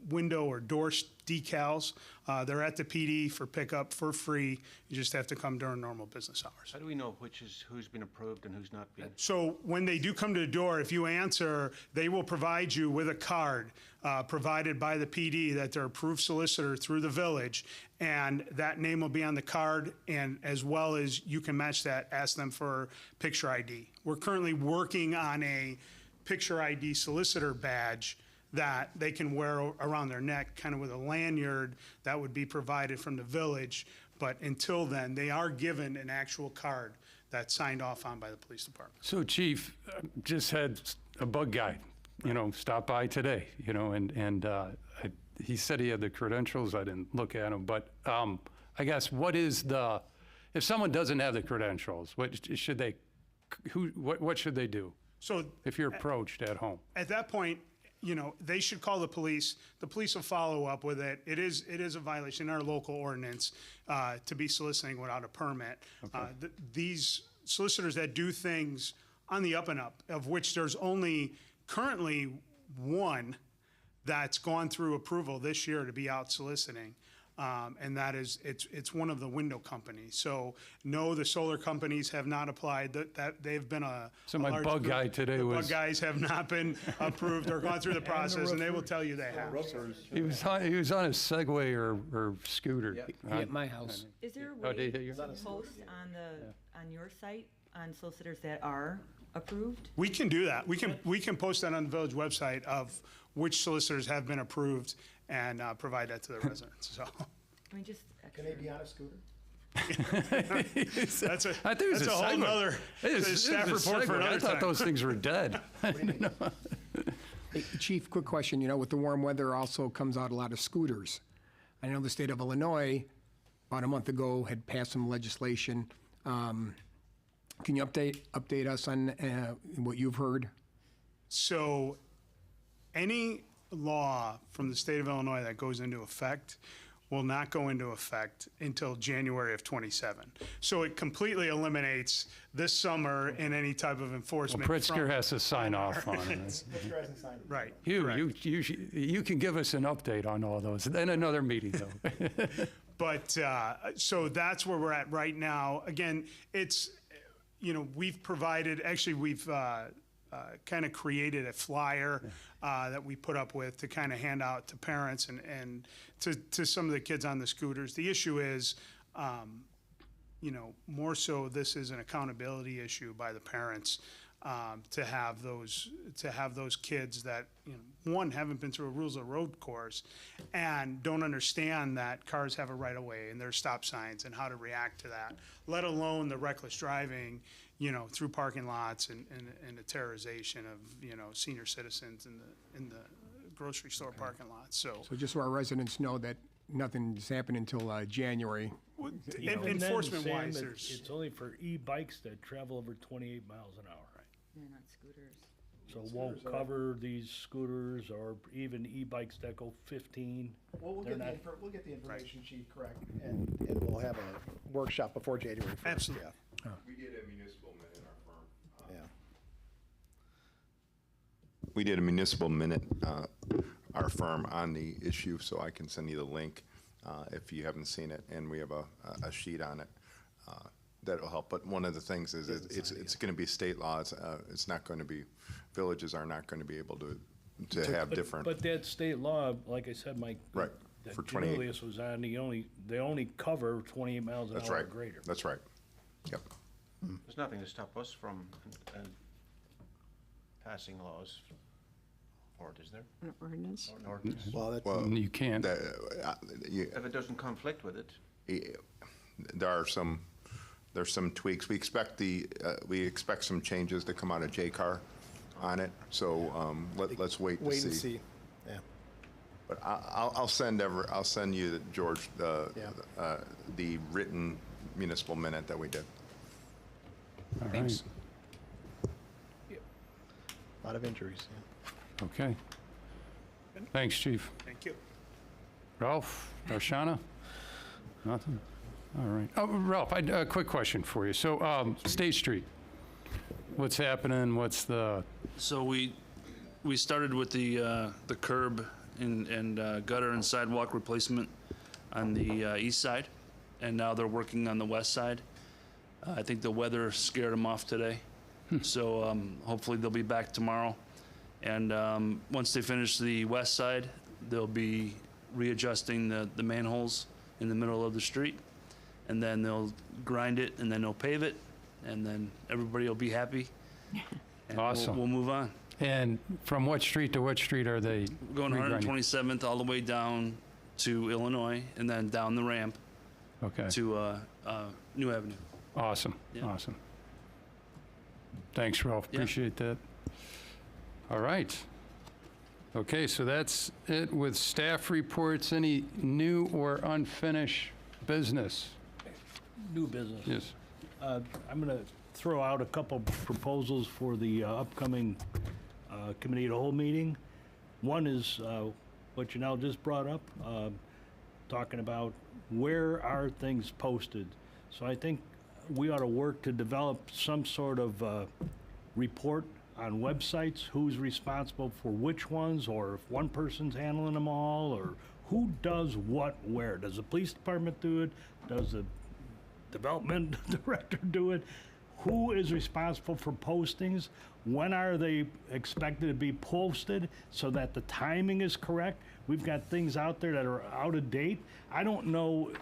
window or door decals. They're at the PD for pickup for free. You just have to come during normal business hours. How do we know who's been approved and who's not been? So when they do come to the door, if you answer, they will provide you with a card provided by the PD that they're approved solicitor through the village, and that name will be on the card, and as well as you can match that, ask them for picture ID. We're currently working on a picture ID solicitor badge that they can wear around their neck, kind of with a lanyard that would be provided from the village. But until then, they are given an actual card that's signed off on by the police department. So Chief, just had a bug guy, stop by today, and he said he had the credentials. I didn't look at them, but I guess if someone doesn't have the credentials, what should they do? So If you're approached at home? at that point, they should call the police. The police will follow up with it. It is a violation in our local ordinance to be soliciting without a permit. These solicitors that do things on the up and up, of which there's only currently one that's gone through approval this year to be out soliciting. And that is, it's one of the window companies. So no, the solar companies have not applied. That they've been a So my large bug group. guy today The was- bug guys have not been approved or gone through the process, and they will tell you they have. He was on a Segway or scooter. At my house. Is there a Oh, way did you? to post on your site, on solicitors that are approved? We can do that. We can post that on the village website of which solicitors have been approved and provide that to the residents. So I mean, just. Can they be on a scooter? that's a I think it was that's a whole Segway. nother It was staff a report for Segway. another I thought time. those things were dead. Hey, Chief, quick question. With the warm weather also comes out a lot of scooters. I know the state of Illinois, about a month ago, had passed some legislation. Can you update us on what you've heard? So any law from the state of Illinois that goes into effect will not go into effect until January of '27. So it completely eliminates this summer and any type of enforcement. Pritzker from- has to sign off on it. Right. You can give us an update on all those in another meeting, though. But, so that's where we're at right now. Again, it's, we've provided, actually, we've kind of created a flyer that we put up with to kind of hand out to parents and to some of the kids on the scooters. The issue is, more so this is an accountability issue by the parents to have those kids that, one, haven't been through a rules of the road course and don't understand that cars have a right of way and there's stop signs and how to react to that, let alone the reckless driving, through parking lots and the terrorization of, senior citizens in the grocery store parking lots. So So just so our residents know that nothing's happened until January. enforcement wise, Sam, there's. it's only for e-bikes that travel over 28 miles an hour. They're not scooters. So we'll cover these scooters or even e-bikes that go 15. Well, They're not- we'll get the information sheet correct, and we'll have a workshop before January 1st. Absolutely. Yeah. We did a municipal minute in our firm. Yeah. We did a municipal minute, our firm, on the issue, so I can send you the link if you haven't seen it, and we have a sheet on it that'll help. But one of the things is it's going to be state laws. It's not going to be, villages are not going to be able to have But- different. But that state law, like I said, Mike. Right, that for 28. Julius was on, they only cover 28 miles an That's hour or right. greater. That's right. Yep. There's nothing to stop us from passing laws. Or is there? An ordinance? An ordinance? Well, that's, Well, You can't. If it doesn't conflict with it, There's some tweaks. We expect some changes to come out of JCAR on it, so let's wait to see. wait and see. Yeah. But I'll send you, George, the written municipal minute that we did. All right. A lot of injuries, yeah. Okay. Thanks, Chief. Thank you. Ralph, Darshana? Nothing? All right. Oh, Ralph, a quick question for you. So, State Street, what's happening? What's the, So we started with the curb and gutter and sidewalk replacement on the east side, and now they're working on the west side. I think the weather scared them off today, so hopefully they'll be back tomorrow. And once they finish the west side, they'll be readjusting the manholes in the middle of the street, and then they'll grind it, and then they'll pave it, and then everybody will be happy. And Awesome. We'll move on. and from what street to what street are they? Going regrinding? 127th all the way down to Illinois, and then down the ramp Okay, to New Avenue. awesome, Yeah. awesome. Thanks, Ralph, Yeah. appreciate that. All right. Okay, so that's it with staff reports. Any new or unfinished business? New business. Yes. I'm going to throw out a couple proposals for the upcoming committee of the whole meeting. One is what Janelle just brought up, talking about where are things posted. So I think we ought to work to develop some sort of report on websites, who's responsible for which ones, or if one person's handling them all, or who does what where. Does the police department do it? Does the development director do it? Who is responsible for postings? When are they expected to be posted so that the timing is correct? We've got things out there that are out of date. I don't know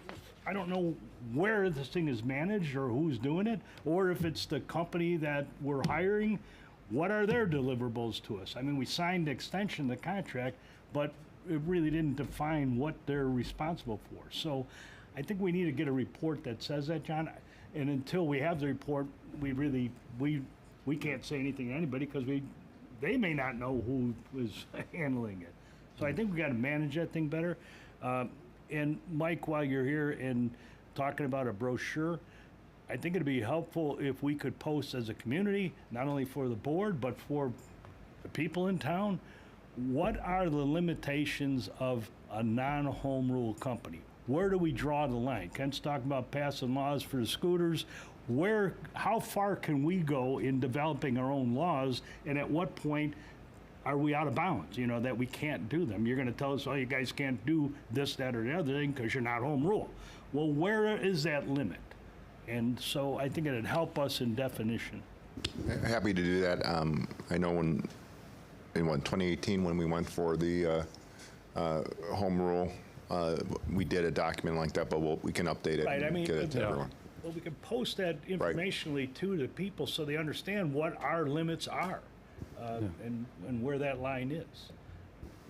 where this thing is managed or who's doing it, or if it's the company that we're hiring. What are their deliverables to us? I mean, we signed the extension of the contract, but it really didn't define what they're responsible for. So I think we need to get a report that says that, John. And until we have the report, we can't say anything to anybody because they may not know who is handling it. So I think we got to manage that thing better. And Mike, while you're here and talking about a brochure, I think it'd be helpful if we could post as a community, not only for the board, but for the people in town, what are the limitations of a non-home rule company? Where do we draw the line? Ken's talking about passing laws for the scooters. How far can we go in developing our own laws, and at what point are we out of bounds, that we can't do them? You're gonna tell us, oh, you guys can't do this, that, or the other thing because you're not home rule. Well, where is that limit? And so I think it'd help us in definition. Happy to do that. I know in 2018, when we went for the home rule, we did a document like that, but we can update it Right, I and mean, get it to everyone. Well, we can post that informationally to the people so they understand what our limits are and where that line is.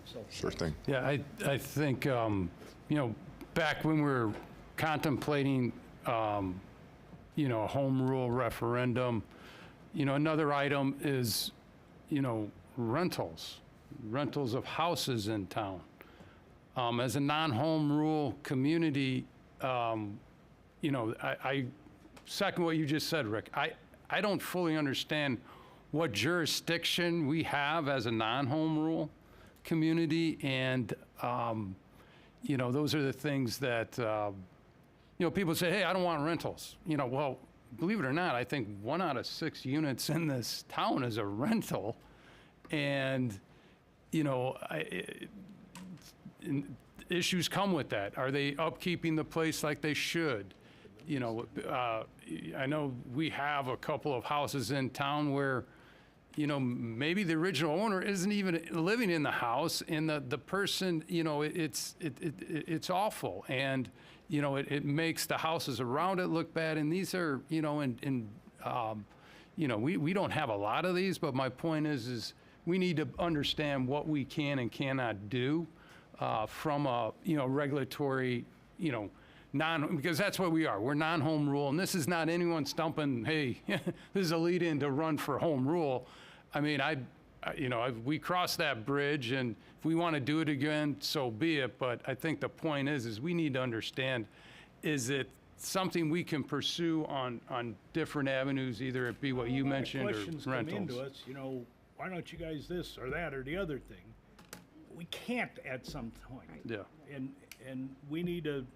So, Sure thing. Yeah, I think, back when we were contemplating, a home rule referendum, another item is, rentals of houses in town. As a non-home rule community, I second what you just said, Rick. I don't fully understand what jurisdiction we have as a non-home rule community, and those are the things that people say, hey, I don't want rentals. Well, believe it or not, I think 1 out of 6 units in this town is a rental, and issues come with that. Are they upkeeping the place like they should? I know we have a couple of houses in town where, maybe the original owner isn't even living in the house, and the person, it's awful, and it makes the houses around it look bad. And these are, we don't have a lot of these, but my point is we need to understand what we can and cannot do from a, regulatory, because that's what we are. We're non-home rule, and this is not anyone stumping, hey, this is a lead-in to run for home rule. I mean, we crossed that bridge, and if we want to do it again, so be it. But I think the point is we need to understand, is it something we can pursue on different avenues, either it be what you mentioned or Questions rentals? come into us, why don't you guys this or that or the other thing? We can't at some point. Yeah. And we need to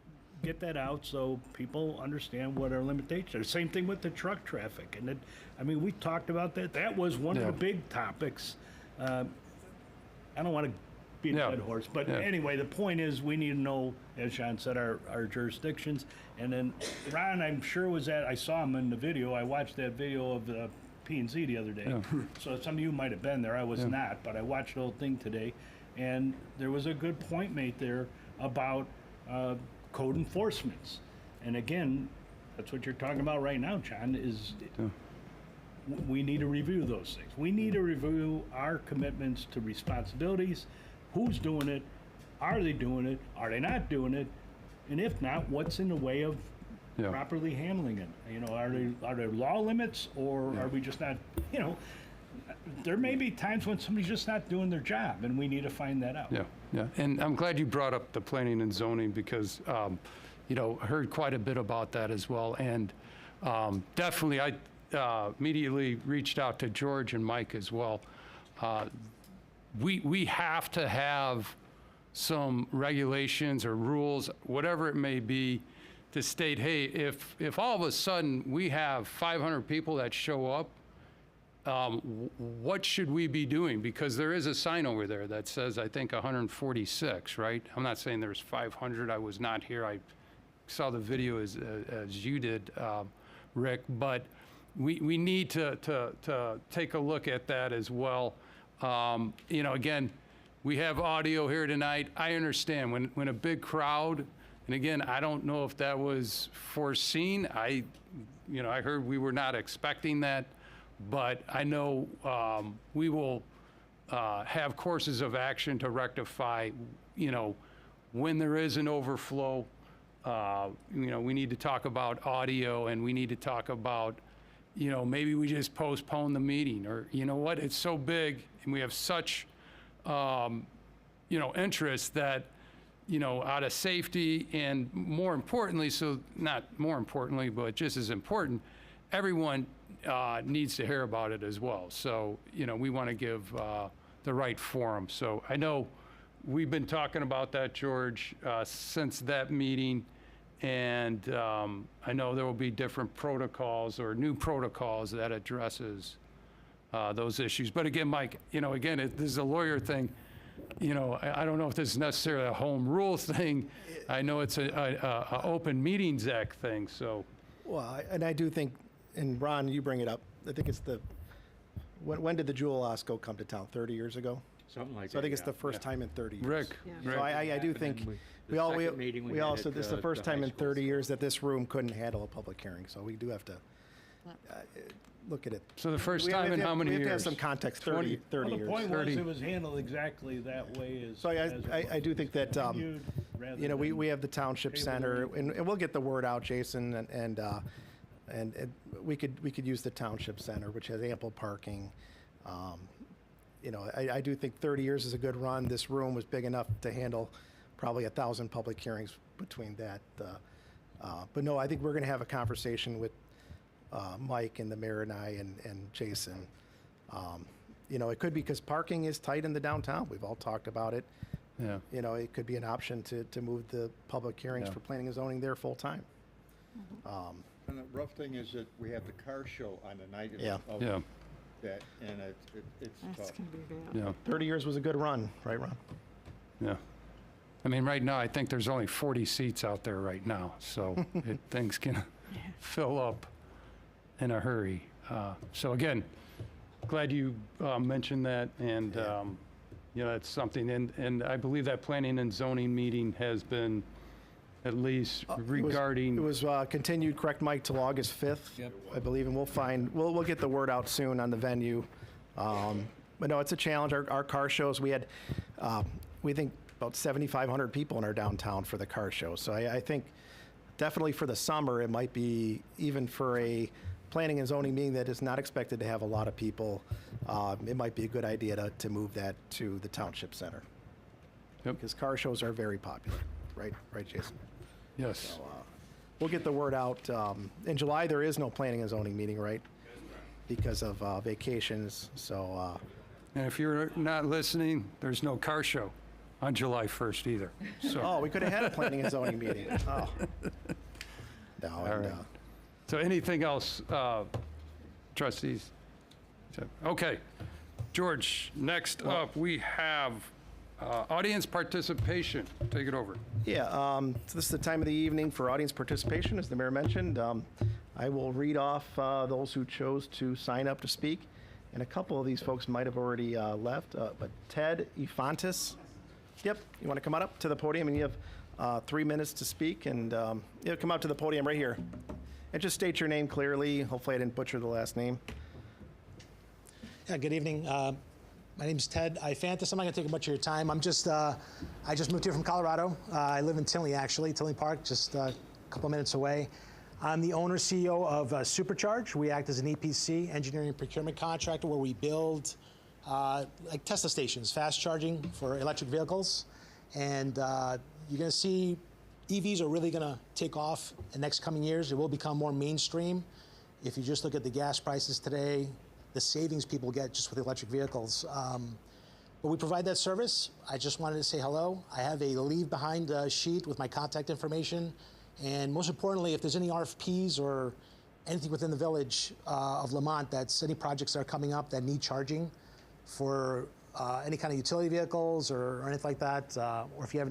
get that out so people understand what our limitations are. Same thing with the truck traffic. And we talked about that. That was one of Yeah. the big topics. I don't want to beat Yeah. a dead horse, but Yeah. anyway, the point is we need to know, as Sean said, our jurisdictions. And then Ron, I'm sure I saw him in the video. I watched that video of the P&Z the other day. So some of you might have been there. I was not, but I watched the whole thing today. And there was a good point made there about code enforcements. And again, that's what you're talking about right now, John, is we need to review those things. We need to review our commitments to responsibilities. Who's doing it? Are they doing it? Are they not doing it? And if not, what's in the way of Yeah. properly handling it? Are there law limits, or are we just not, there may be times when somebody's just not doing their job, and we need to find that out. Yeah, yeah. And I'm glad you brought up the planning and zoning because, I heard quite a bit about that as well. And definitely, I immediately reached out to George and Mike as well. We have to have some regulations or rules, whatever it may be, to state, hey, if all of a sudden we have 500 people that show up, what should we be doing? Because there is a sign over there that says, I think, 146, right? I'm not saying there's 500. I was not here. I saw the video as you did, Rick. But we need to take a look at that as well. Again, we have audio here tonight. I understand when a big crowd, and again, I don't know if that was foreseen. I heard we were not expecting that. But I know we will have courses of action to rectify, when there is an overflow. We need to talk about audio, and we need to talk about, maybe we just postpone the meeting, or, it's so big, and we have such, interest that, out of safety, and more importantly, not more importantly, but just as important, everyone needs to hear about it as well. So, we want to give the right forum. So I know we've been talking about that, George, since that meeting. And I know there will be different protocols or new protocols that addresses those issues. But again, Mike, this is a lawyer thing. I don't know if this is necessarily a home rule thing. I know it's a Open Meetings Act thing, so. Well, and I do think, and Ron, you bring it up, I think it's when did the Jewel Osco come to town? 30 years ago? Something like that. So I think it's the first time in 30 years. Rick, So I do think, we also, this is the first time in 30 years that this room couldn't handle a public hearing, so we do have to look at it. So the first We have time in to- how many We have to have years? some context, 20? 30 Well, the years. point was 30. it was handled exactly that way as. So as it I do think that, continued rather we than- have the township table center, meeting. and we'll get the word out, Jason, and we could use the township center, which has ample parking. I do think 30 years is a good run. This room was big enough to handle probably 1,000 public hearings between that. But no, I think we're going to have a conversation with Mike and the mayor and I and Jason. It could be because parking is tight in the downtown. We've all talked about it. Yeah. It could be an option to move the public hearings Yeah. for planning and zoning there full-time. And the rough thing is that we have the car show on the night Yeah. of Yeah. that, and it's That's tough. going to be bad. Yeah, 30 years was a good run, right, Ron? yeah. I mean, right now, I think there's only 40 seats out there right now, so things can fill up in a hurry. So again, glad you mentioned that, and, it's something, and I believe that planning and zoning meeting has been at least regarding. It was continued, correct, Mike, till August 5th, I believe, and we'll get the word out soon on the venue. But no, it's a challenge. Our car shows, we had, we think about 7,500 people in our downtown for the car show. So I think definitely for the summer, it might be, even for a planning and zoning meeting that is not expected to have a lot of people, it might be a good idea to move that to the township center. Yep. Because car shows are very popular, right, Jason? Yes. We'll get the word out. In July, there is no planning and zoning meeting, right? Because of vacations, so. And if you're not listening, there's no car show on July 1st either. So. Oh, we could have had a planning and zoning meeting. Oh. No, All right. So anything else, trustees? Okay. George, next up, we have audience participation. Take it over. Yeah, so this is the time of the evening for audience participation, as the mayor mentioned. I will read off those who chose to sign up to speak, and a couple of these folks might have already left, but Ted Efantis, yep, you want to come on up to the podium, and you have 3 minutes to speak, and come out to the podium right here. And just state your name clearly. Hopefully I didn't butcher the last name. Yeah, good evening. My name's Ted Ifantis. I'm not going to take much of your time. I just moved here from Colorado. I live in Tinley, actually, Tinley Park, just a couple minutes away. I'm the owner, CEO of Supercharge. We act as an EPC, engineering and procurement contractor, where we build like Tesla stations, fast charging for electric vehicles. And you're going to see EVs are really going to take off in the next coming years. It will become more mainstream. If you just look at the gas prices today, the savings people get just with electric vehicles. But we provide that service. I just wanted to say hello. I have a leave behind sheet with my contact information. And most importantly, if there's any RFPs or anything within the village of Lamont, that's any projects that are coming up that need charging for any kind of utility vehicles or anything like that, or if you have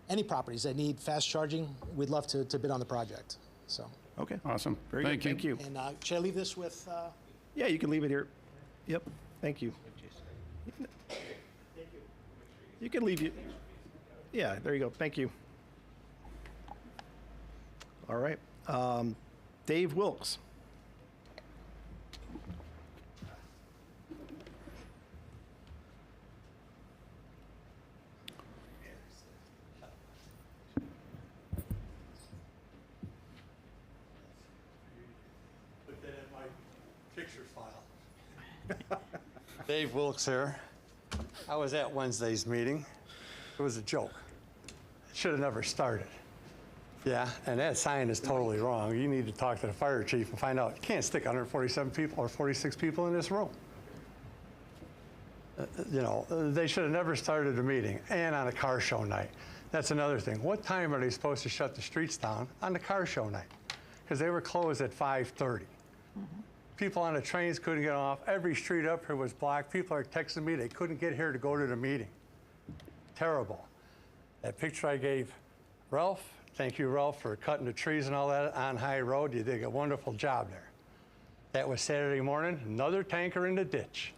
any properties that need fast charging, we'd love to bid on the project. So. Okay. Awesome. Very Thank good. you. Thank you. And should I leave this with? Yeah, you can leave it here. Yep. Thank you. You can leave it. Yeah, there you go. Thank you. All right. Dave Wilkes. Put that in my picture file. Dave Wilkes here. I was at Wednesday's meeting. It was a joke. It should have never started. Yeah, and that sign is totally wrong. You need to talk to the fire chief and find out. You can't stick 147 people or 46 people in this room. You know, they should have never started a meeting, and on a car show night. That's another thing. What time are they supposed to shut the streets down on the car show night? Because they were closed at 5:30. People on the trains couldn't get off. Every street up here was blocked. People are texting me they couldn't get here to go to the meeting. Terrible. That picture I gave Ralph, thank you, Ralph, for cutting the trees and all that on High Road. You did a wonderful job there. That was Saturday morning, another tanker in the ditch.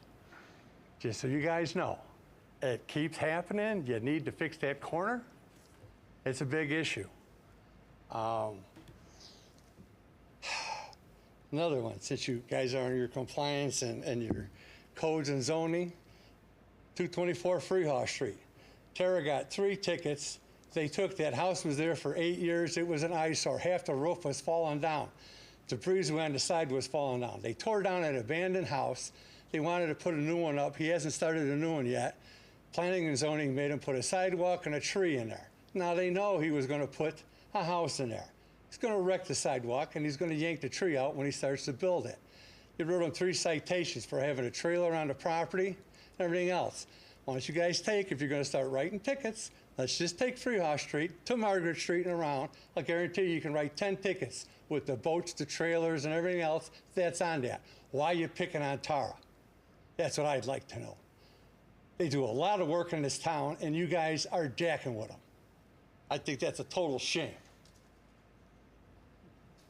Just so you guys know, it keeps happening. You need to fix that corner. It's a big issue. Another one, since you guys are on your compliance and your codes and zoning, 224 Freehouse Street. Tara got 3 tickets. They took that house was there for 8 years. It was an eyesore. Half the roof was falling down. Debris on the side was falling down. They tore down an abandoned house. They wanted to put a new one up. He hasn't started a new one yet. Planning and zoning made him put a sidewalk and a tree in there. Now they know he was going to put a house in there. He's going to wreck the sidewalk, and he's going to yank the tree out when he starts to build it. They wrote him 3 citations for having a trailer on the property and everything else. Why don't you guys take, if you're going to start writing tickets, let's just take Freehouse Street to Margaret Street and around. I'll guarantee you can write 10 tickets with the boats, the trailers, and everything else that's on that. Why are you picking on Tara? That's what I'd like to know. They do a lot of work in this town, and you guys are jacking with them. I think that's a total shame.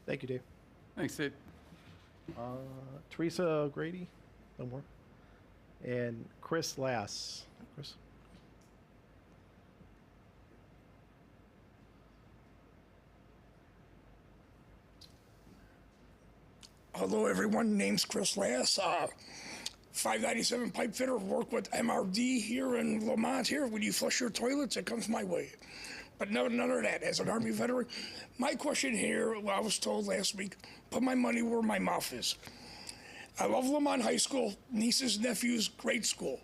Thank you, Dave. Thanks, Dave. Teresa Grady, no more. And Chris Lass. Chris. Hello, everyone. Name's Chris Lass. 597 pipe fitter, work with MRD here in Lamont here. When you flush your toilets, it comes my way. But none of that. As an Army veteran, my question here, well, I was told last week, put my money where my mouth is. I love Lamont High School, nieces, nephews, great school.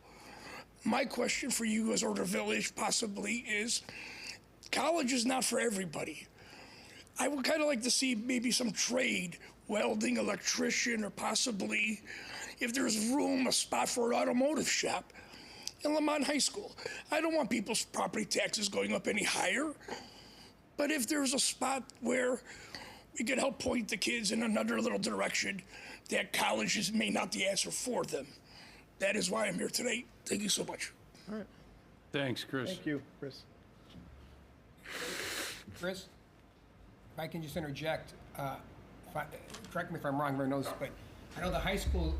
My question for you as Order Village possibly is, college is not for everybody. I would kind of like to see maybe some trade, welding, electrician, or possibly, if there's room, a spot for an automotive shop in Lamont High School. I don't want people's property taxes going up any higher, but if there's a spot where we could help point the kids in another little direction, that colleges may not the answer for them. That is why I'm here today. Thank you so much. All right. Thanks, Chris. Thank you, Chris. Chris, if I can just interject, correct me if I'm wrong, everyone knows, but I know the high school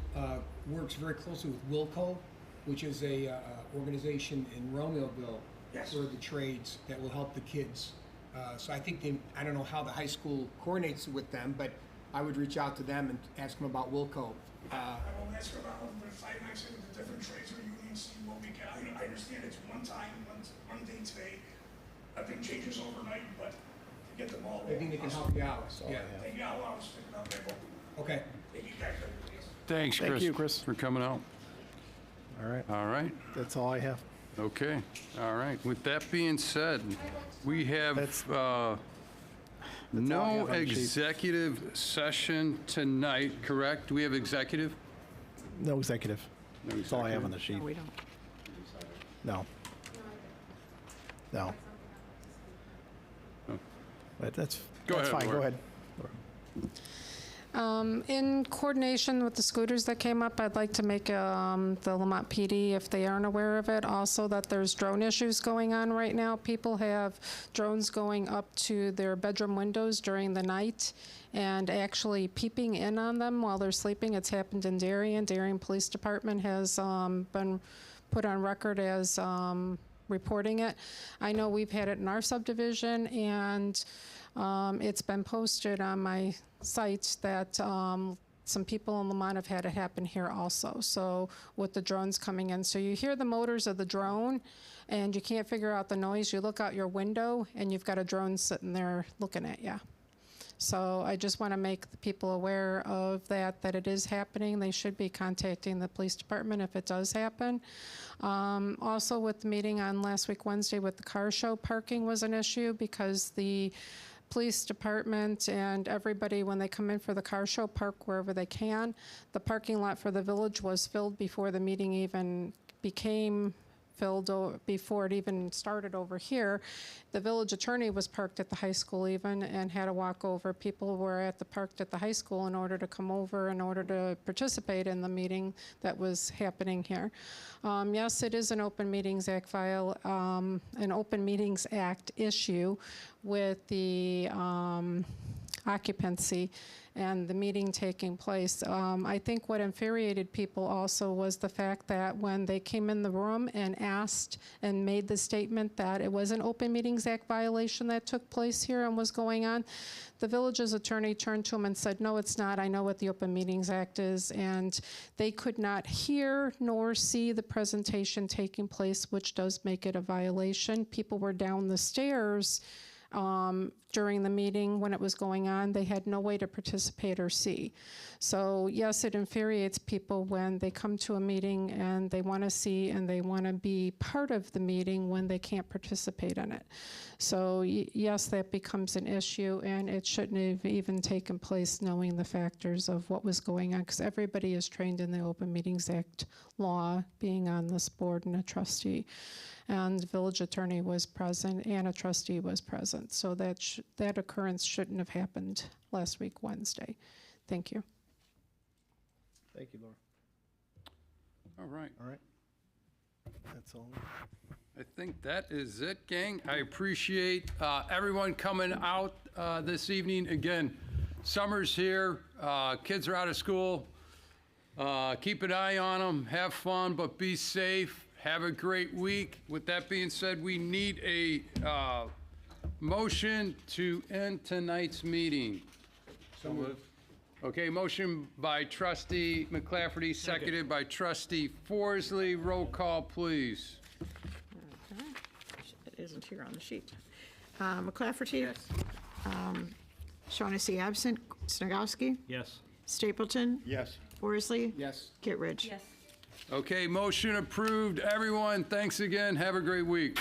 works very closely with Wilco, which is a organization in Romeoville for the trades that will help the kids. So I think I don't know how the high school coordinates with them, but I would reach out to them and ask them about Wilco. I will ask about the different trades or unions, see what we can. I understand it's one time, one day today. Nothing changes overnight, but to get them all. I think they can help you out. Yeah. Thank you. I'll stick it out there. Okay. Thank you guys. Thanks, Chris. Thank you, Chris. For coming out. All right. All right. That's all I have. Okay. All right. With that being said, we have all I no have on the sheet. executive session tonight, correct? Do we have executive? No executive. No That's all I have on executive. the sheet. We don't. No. No. But that's Go ahead, fine. Laura. Go ahead. In coordination with the scooters that came up, I'd like to make the Lamont PD, if they aren't aware of it, also that there's drone issues going on right now. People have drones going up to their bedroom windows during the night and actually peeping in on them while they're sleeping. It's happened in Darien. Darien Police Department has been put on record as reporting it. I know we've had it in our subdivision, and it's been posted on my site that some people in Lamont have had it happen here also. So with the drones coming in, so you hear the motors of the drone and you can't figure out the noise. You look out your window and you've got a drone sitting there looking at you. So I just want to make the people aware of that it is happening. They should be contacting the police department if it does happen. Also with the meeting on last week, Wednesday, with the car show, parking was an issue because the police department and everybody, when they come in for the car show, park wherever they can. The parking lot for the village was filled before the meeting even became filled, before it even started over here. The village attorney was parked at the high school even and had to walk over. People were parked at the high school in order to come over in order to participate in the meeting that was happening here. Yes, it is an Open Meetings Act an Open Meetings Act issue with the occupancy and the meeting taking place. I think what infuriated people also was the fact that when they came in the room and asked and made the statement that it was an Open Meetings Act violation that took place here and was going on, the village's attorney turned to him and said, no, it's not. I know what the Open Meetings Act is. And they could not hear nor see the presentation taking place, which does make it a violation. People were down the stairs during the meeting when it was going on. They had no way to participate or see. So yes, it infuriates people when they come to a meeting and they want to see and they want to be part of the meeting when they can't participate in it. So yes, that becomes an issue, and it shouldn't have even taken place knowing the factors of what was going on, because everybody is trained in the Open Meetings Act law, being on this board and a trustee. And the village attorney was present and a trustee was present. So that occurrence shouldn't have happened last week, Wednesday. Thank you. Thank you, Laura. All right. All right. That's all. I think that is it, gang. I appreciate everyone coming out this evening. Again, summer's here. Kids are out of school. Keep an eye on them. Have fun, but be safe. Have a great week. With that being said, we need a motion to end tonight's meeting. So moved. Okay, motion by trustee McClafferty, seconded by trustee Forsley. Roll call, please. Okay. It isn't here on the sheet. McClafferty? Yes. Shaughnessy absent. Snagowski? Yes. Stapleton? Yes. Forsley? Yes. Kittredge? Yes. Okay, motion approved. Everyone, thanks again. Have a great week.